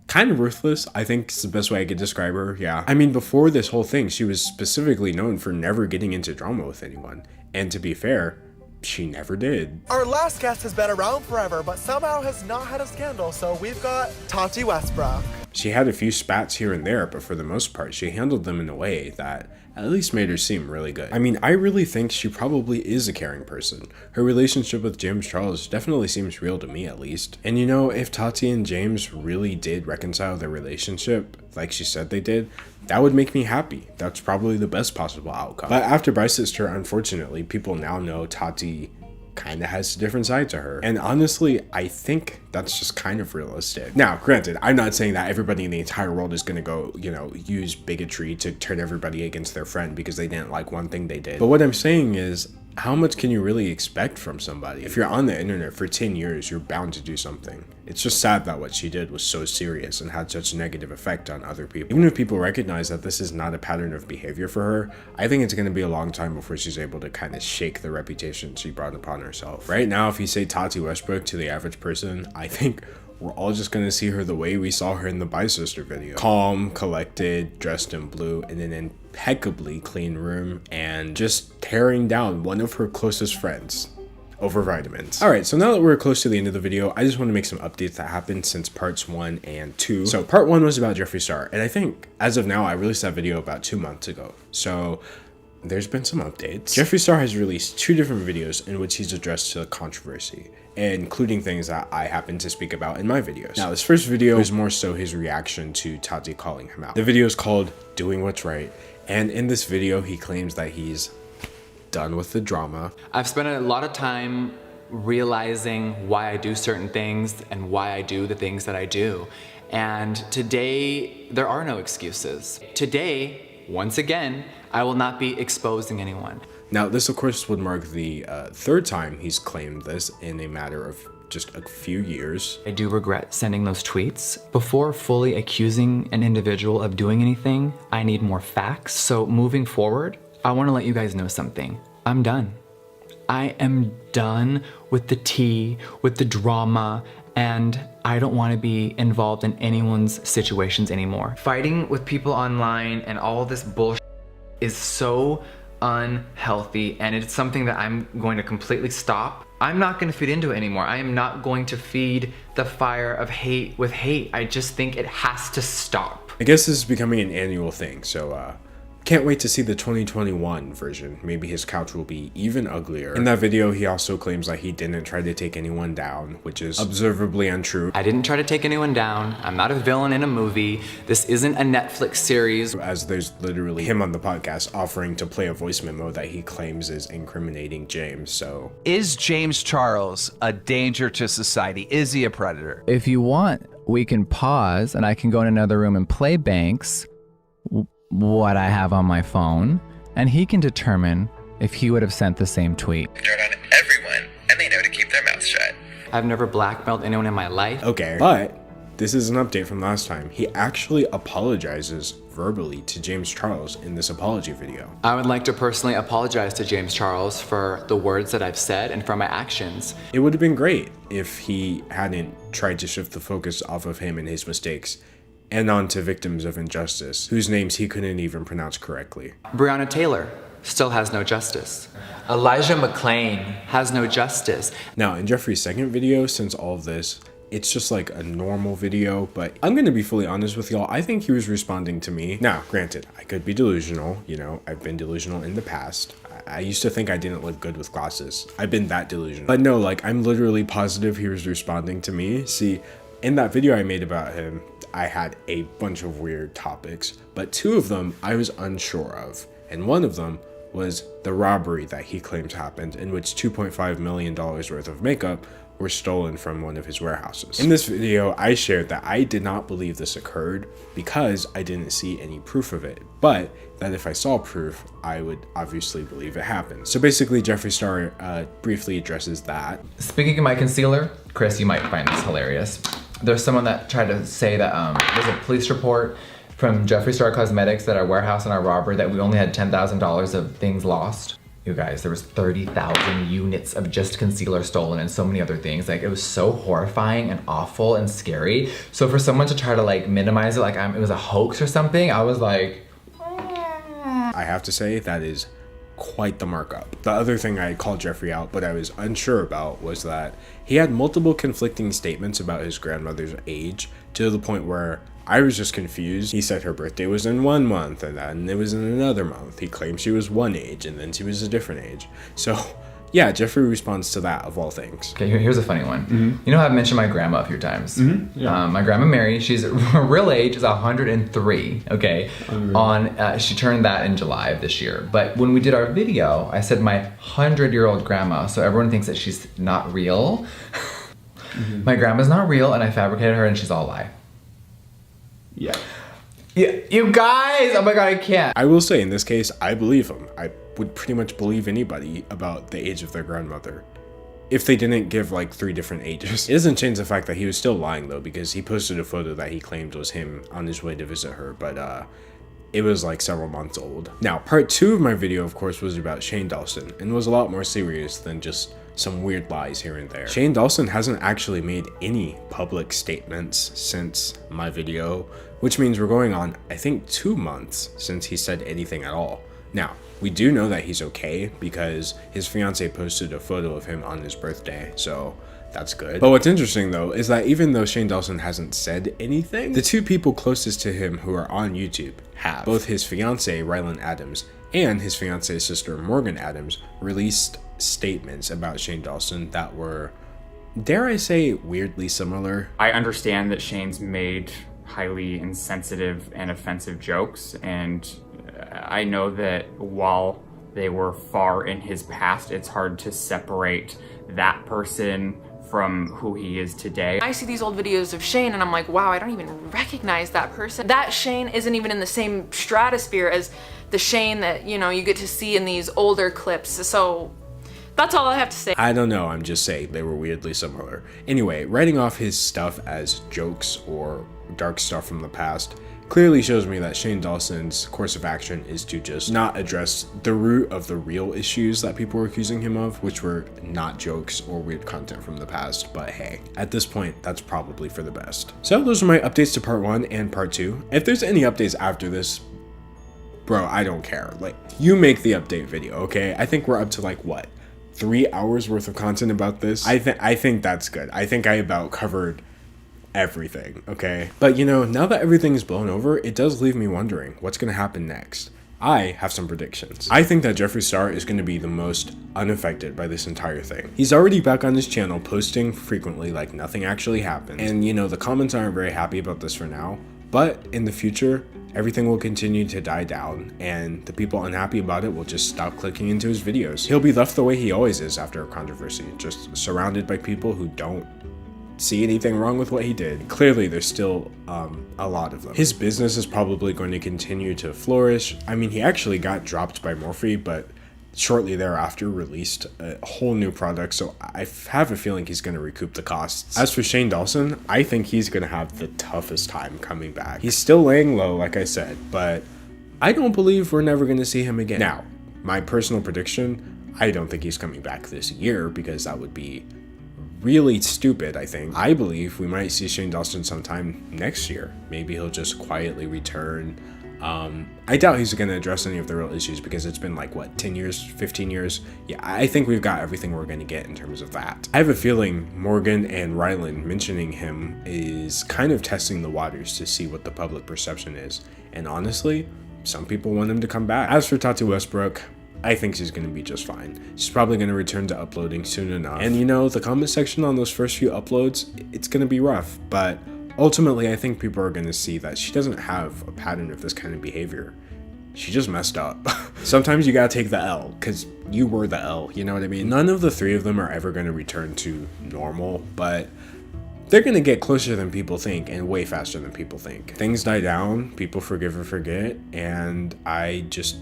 [SPEAKER 1] kind of ruthless. I think it's the best way I could describe her. Yeah. I mean, before this whole thing, she was specifically known for never getting into drama with anyone. And to be fair, she never did.
[SPEAKER 6] Our last guest has been around forever, but somehow has not had a scandal, so we've got Tati Westbrook.
[SPEAKER 1] She had a few spats here and there, but for the most part, she handled them in a way that at least made her seem really good. I mean, I really think she probably is a caring person. Her relationship with James Charles definitely seems real to me, at least. And you know, if Tati and James really did reconcile their relationship, like she said they did, that would make me happy. That's probably the best possible outcome. But after Bryce's sister, unfortunately, people now know Tati kind of has a different side to her. And honestly, I think that's just kind of realistic. Now, granted, I'm not saying that everybody in the entire world is going to go, you know, use bigotry to turn everybody against their friend because they didn't like one thing they did. But what I'm saying is, how much can you really expect from somebody? If you're on the internet for 10 years, you're bound to do something. It's just sad that what she did was so serious and had such a negative effect on other people. Even if people recognize that this is not a pattern of behavior for her, I think it's going to be a long time before she's able to kind of shake the reputation she brought upon herself. Right now, if you say Tati Westbrook to the average person, I think we're all just gonna see her the way we saw her in the Bye Sister video. Calm, collected, dressed in blue, in an impeccably clean room, and just tearing down one of her closest friends over vitamins. Alright, so now that we're close to the end of the video, I just want to make some updates that happened since parts 1 and 2. So part 1 was about Jeffree Star, and I think as of now I released that video about 2 months ago. So there's been some updates. Jeffree Star has released 2 different videos in which he's addressed the controversy, including things that I happen to speak about in my videos. Now, this first video is more so his reaction to Tati calling him out. The video is called Doing What's Right, and in this video, he claims that he's done with the drama.
[SPEAKER 4] I've spent a lot of time realizing why I do certain things and why I do the things that I do. And today, there are no excuses. Today, once again, I will not be exposing anyone.
[SPEAKER 1] Now, this of course would mark the 3rd time he's claimed this in a matter of just a few years.
[SPEAKER 4] I do regret sending those tweets. Before fully accusing an individual of doing anything, I need more facts. So moving forward, I want to let you guys know something. I'm done. I am done with the tea, with the drama, and I don't want to be involved in anyone's situations anymore. Fighting with people online and all this bullshit is so unhealthy, and it's something that I'm going to completely stop. I'm not going to feed into it anymore. I am not going to feed the fire of hate with hate. I just think it has to stop.
[SPEAKER 1] I guess this is becoming an annual thing, so can't wait to see the 2021 version. Maybe his couch will be even uglier. In that video, he also claims that he didn't try to take anyone down, which is observably untrue.
[SPEAKER 4] I didn't try to take anyone down. I'm not a villain in a movie. This isn't a Netflix series.
[SPEAKER 1] As there's literally him on the podcast offering to play a voice memo that he claims is incriminating James, so.
[SPEAKER 14] Is James Charles a danger to society? Is he a predator?
[SPEAKER 4] If you want, we can pause and I can go in another room and play Banks what I have on my phone, and he can determine if he would have sent the same tweet.
[SPEAKER 15] Dirt on everyone, and they know to keep their mouths shut.
[SPEAKER 4] I've never blackmailed anyone in my life.
[SPEAKER 1] Okay, but this is an update from last time. He actually apologizes verbally to James Charles in this apology video.
[SPEAKER 4] I would like to personally apologize to James Charles for the words that I've said and for my actions.
[SPEAKER 1] It would have been great if he hadn't tried to shift the focus off of him and his mistakes and on to victims of injustice, whose names he couldn't even pronounce correctly.
[SPEAKER 4] Breonna Taylor still has no justice. Elijah McClain has no justice.
[SPEAKER 1] Now, in Jeffree's second video, since all of this, it's just like a normal video, but I'm gonna be fully honest with y'all, I think he was responding to me. Now, granted, I could be delusional, you know, I've been delusional in the past. I used to think I didn't look good with glasses. I've been that delusional. But no, like, I'm literally positive he was responding to me. See, in that video I made about him, I had a bunch of weird topics, but 2 of them I was unsure of. And one of them was the robbery that he claims happened, in which $2.5 million worth of makeup were stolen from one of his warehouses. In this video, I shared that I did not believe this occurred because I didn't see any proof of it, but that if I saw proof, I would obviously believe it happened. So basically, Jeffree Star briefly addresses that.
[SPEAKER 4] Speaking of my concealer, Chris, you might find this hilarious. There's someone that tried to say that there's a police report from Jeffree Star Cosmetics at our warehouse and our robbery that we only had $10,000 of things lost. You guys, there was 30,000 units of just concealer stolen and so many other things. Like, it was so horrifying and awful and scary. So for someone to try to like minimize it, like it was a hoax or something, I was like,
[SPEAKER 1] I have to say that is quite the markup. The other thing I called Jeffree out, but I was unsure about, was that he had multiple conflicting statements about his grandmother's age, to the point where I was just confused. He said her birthday was in 1 month, and then it was in another month. He claimed she was one age, and then she was a different age. So yeah, Jeffree responds to that, of all things.
[SPEAKER 4] Okay, here's a funny one. You know how I've mentioned my grandma a few times?
[SPEAKER 1] Yeah.
[SPEAKER 4] My grandma Mary, she's her real age is 103, okay? She turned that in July of this year. But when we did our video, I said my 100-year-old grandma, so everyone thinks that she's not real. My grandma's not real, and I fabricated her, and she's all a lie.
[SPEAKER 1] Yeah.
[SPEAKER 4] You guys, oh my God, I can't.
[SPEAKER 1] I will say, in this case, I believe him. I would pretty much believe anybody about the age of their grandmother, if they didn't give like 3 different ages. It doesn't change the fact that he was still lying though, because he posted a photo that he claimed was him on his way to visit her, but it was like several months old. Now, part 2 of my video, of course, was about Shane Dawson, and was a lot more serious than just some weird lies here and there. Shane Dawson hasn't actually made any public statements since my video, which means we're going on, I think, 2 months since he said anything at all. Now, we do know that he's okay because his fiance posted a photo of him on his birthday, so that's good. But what's interesting though is that even though Shane Dawson hasn't said anything, the 2 people closest to him who are on YouTube have. Both his fiance, Rylan Adams, and his fiance's sister, Morgan Adams, released statements about Shane Dawson that were, dare I say, weirdly similar.
[SPEAKER 16] I understand that Shane's made highly insensitive and offensive jokes, and I know that while they were far in his past, it's hard to separate that person from who he is today.
[SPEAKER 17] I see these old videos of Shane and I'm like, wow, I don't even recognize that person. That Shane isn't even in the same stratosphere as the Shane that, you know, you get to see in these older clips. So that's all I have to say.
[SPEAKER 1] I don't know, I'm just saying they were weirdly similar. Anyway, writing off his stuff as jokes or dark stuff from the past clearly shows me that Shane Dawson's course of action is to just not address the root of the real issues that people were accusing him of, which were not jokes or weird content from the past. But hey, at this point, that's probably for the best. So those are my updates to part 1 and part 2. If there's any updates after this, bro, I don't care. Like, you make the update video, okay? I think we're up to like, what, 3 hours worth of content about this? I think that's good. I think I about covered everything, okay? But you know, now that everything is blown over, it does leave me wondering what's gonna happen next. I have some predictions. I think that Jeffree Star is going to be the most unaffected by this entire thing. He's already back on his channel posting frequently like nothing actually happened. And you know, the comments aren't very happy about this for now, but in the future, everything will continue to die down and the people unhappy about it will just stop clicking into his videos. He'll be left the way he always is after a controversy, just surrounded by people who don't see anything wrong with what he did. Clearly, there's still a lot of them. His business is probably going to continue to flourish. I mean, he actually got dropped by Morphe, but shortly thereafter released a whole new product, so I have a feeling he's going to recoup the costs. As for Shane Dawson, I think he's going to have the toughest time coming back. He's still laying low, like I said, but I don't believe we're never going to see him again. Now, my personal prediction, I don't think he's coming back this year because that would be really stupid, I think. I believe we might see Shane Dawson sometime next year. Maybe he'll just quietly return. I doubt he's going to address any of the real issues because it's been like, what, 10 years, 15 years? Yeah, I think we've got everything we're going to get in terms of that. I have a feeling Morgan and Rylan mentioning him is kind of testing the waters to see what the public perception is. And honestly, some people want him to come back. As for Tati Westbrook, I think she's going to be just fine. She's probably going to return to uploading soon enough. And you know, the comment section on those first few uploads, it's going to be rough, but ultimately I think people are going to see that she doesn't have a pattern of this kind of behavior. She just messed up. Sometimes you gotta take the L, because you were the L, you know what I mean? None of the 3 of them are ever going to return to normal, but they're going to get closer than people think and way faster than people think. Things die down, people forgive or forget, and I just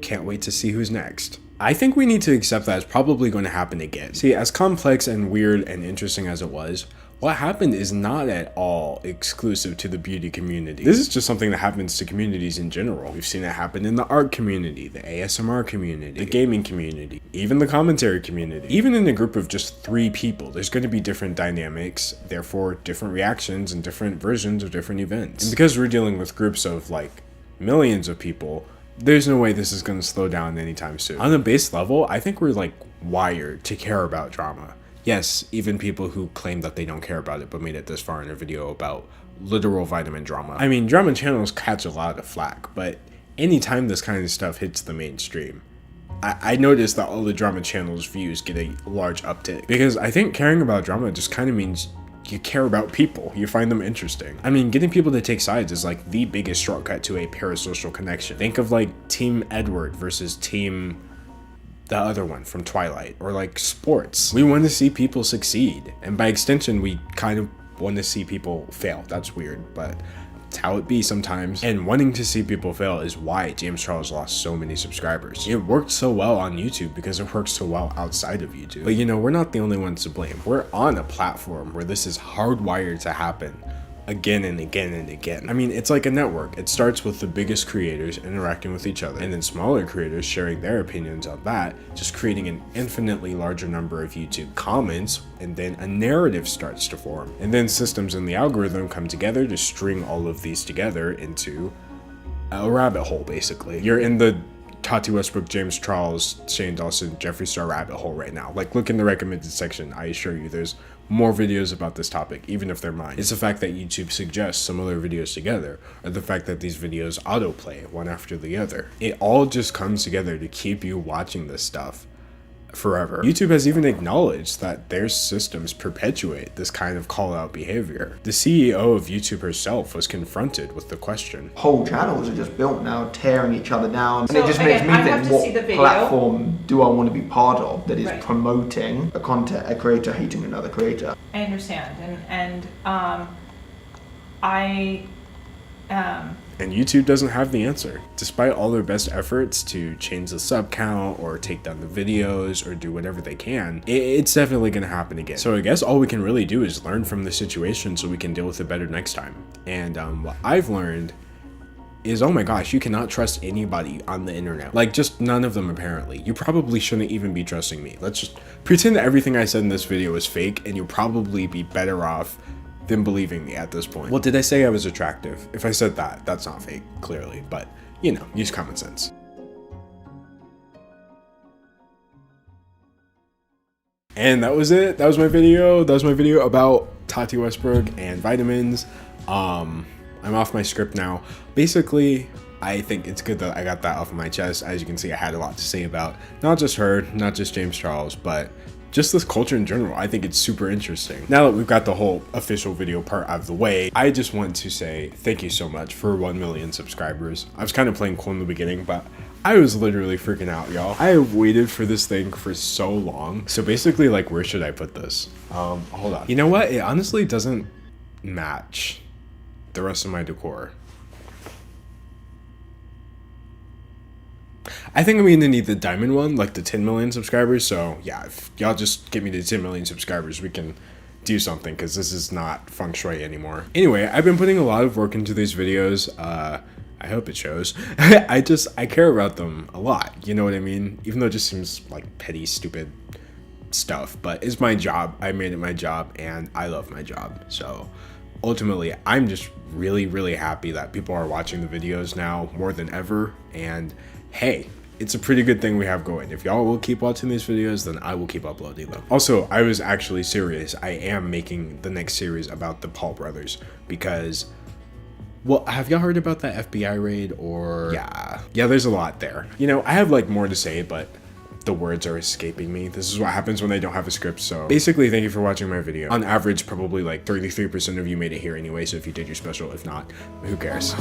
[SPEAKER 1] can't wait to see who's next. I think we need to accept that it's probably going to happen again. See, as complex and weird and interesting as it was, what happened is not at all exclusive to the beauty community. This is just something that happens to communities in general. We've seen it happen in the art community, the ASMR community, the gaming community, even the commentary community. Even in a group of just 3 people, there's going to be different dynamics, therefore different reactions and different versions of different events. And because we're dealing with groups of like millions of people, there's no way this is going to slow down anytime soon. On a base level, I think we're like wired to care about drama. Yes, even people who claim that they don't care about it but made it this far in a video about literal vitamin drama. I mean, drama channels catch a lot of flack, but anytime this kind of stuff hits the mainstream, I noticed that all the drama channels' views get a large uptick, because I think caring about drama just kind of means you care about people, you find them interesting. I mean, getting people to take sides is like the biggest shortcut to a parasocial connection. Think of like Team Edward versus Team the other one from Twilight, or like sports. We want to see people succeed, and by extension we kind of want to see people fail. That's weird, but it's how it be sometimes. And wanting to see people fail is why James Charles lost so many subscribers. It worked so well on YouTube because it works so well outside of YouTube. But you know, we're not the only ones to blame. We're on a platform where this is hardwired to happen again and again and again. I mean, it's like a network. It starts with the biggest creators interacting with each other, and then smaller creators sharing their opinions on that, just creating an infinitely larger number of YouTube comments, and then a narrative starts to form. And then systems in the algorithm come together to string all of these together into a rabbit hole, basically. You're in the Tati Westbrook, James Charles, Shane Dawson, Jeffree Star rabbit hole right now. Like, look in the recommended section. I assure you there's more videos about this topic, even if they're mine. It's the fact that YouTube suggests similar videos together, or the fact that these videos autoplay one after the other. It all just comes together to keep you watching this stuff forever. YouTube has even acknowledged that their systems perpetuate this kind of call-out behavior. The CEO of YouTube herself was confronted with the question.
[SPEAKER 18] Whole channels are just built now, tearing each other down.
[SPEAKER 19] So,
[SPEAKER 18] and it just makes me think, what
[SPEAKER 19] video.
[SPEAKER 18] platform do I want to be part of that is promoting a creator hating another creator?
[SPEAKER 19] I understand, and
[SPEAKER 1] And YouTube doesn't have the answer. Despite all their best efforts to change the sub count or take down the videos or do whatever they can, it's definitely gonna happen again. So I guess all we can really do is learn from the situation so we can deal with it better next time. And what I've learned is, oh my gosh, you cannot trust anybody on the internet. Like, just none of them apparently. You probably shouldn't even be trusting me. Let's just pretend that everything I said in this video is fake, and you'll probably be better off than believing me at this point. Well, did I say I was attractive? If I said that, that's not fake, clearly, but you know, use common sense. And that was it. That was my video. That was my video about Tati Westbrook and vitamins. I'm off my script now. Basically, I think it's good that I got that off of my chest. As you can see, I had a lot to say about not just her, not just James Charles, but just this culture in general. I think it's super interesting. Now that we've got the whole official video part out of the way, I just want to say thank you so much for 1 million subscribers. I was kind of playing cool in the beginning, but I was literally freaking out, y'all. I have waited for this thing for so long. So basically, like, where should I put this? Hold on. You know what? It honestly doesn't match the rest of my decor. I think I'm gonna need the diamond one, like the 10 million subscribers. So yeah, if y'all just get me to 10 million subscribers, we can do something, because this is not feng shui anymore. Anyway, I've been putting a lot of work into these videos. I hope it shows. I care about them a lot, you know what I mean? Even though it just seems like petty, stupid stuff, but it's my job. I made it my job, and I love my job. So ultimately, I'm just really, really happy that people are watching the videos now more than ever. And hey, it's a pretty good thing we have going. If y'all will keep watching these videos, then I will keep uploading them. Also, I was actually serious. I am making the next series about the Paul brothers, because, well, have y'all heard about that FBI raid? Or yeah, there's a lot there. You know, I have like more to say, but the words are escaping me. This is what happens when I don't have a script. So basically, thank you for watching my video. On average, probably like 33% of you made it here anyway, so if you did, you're special. If not, who cares?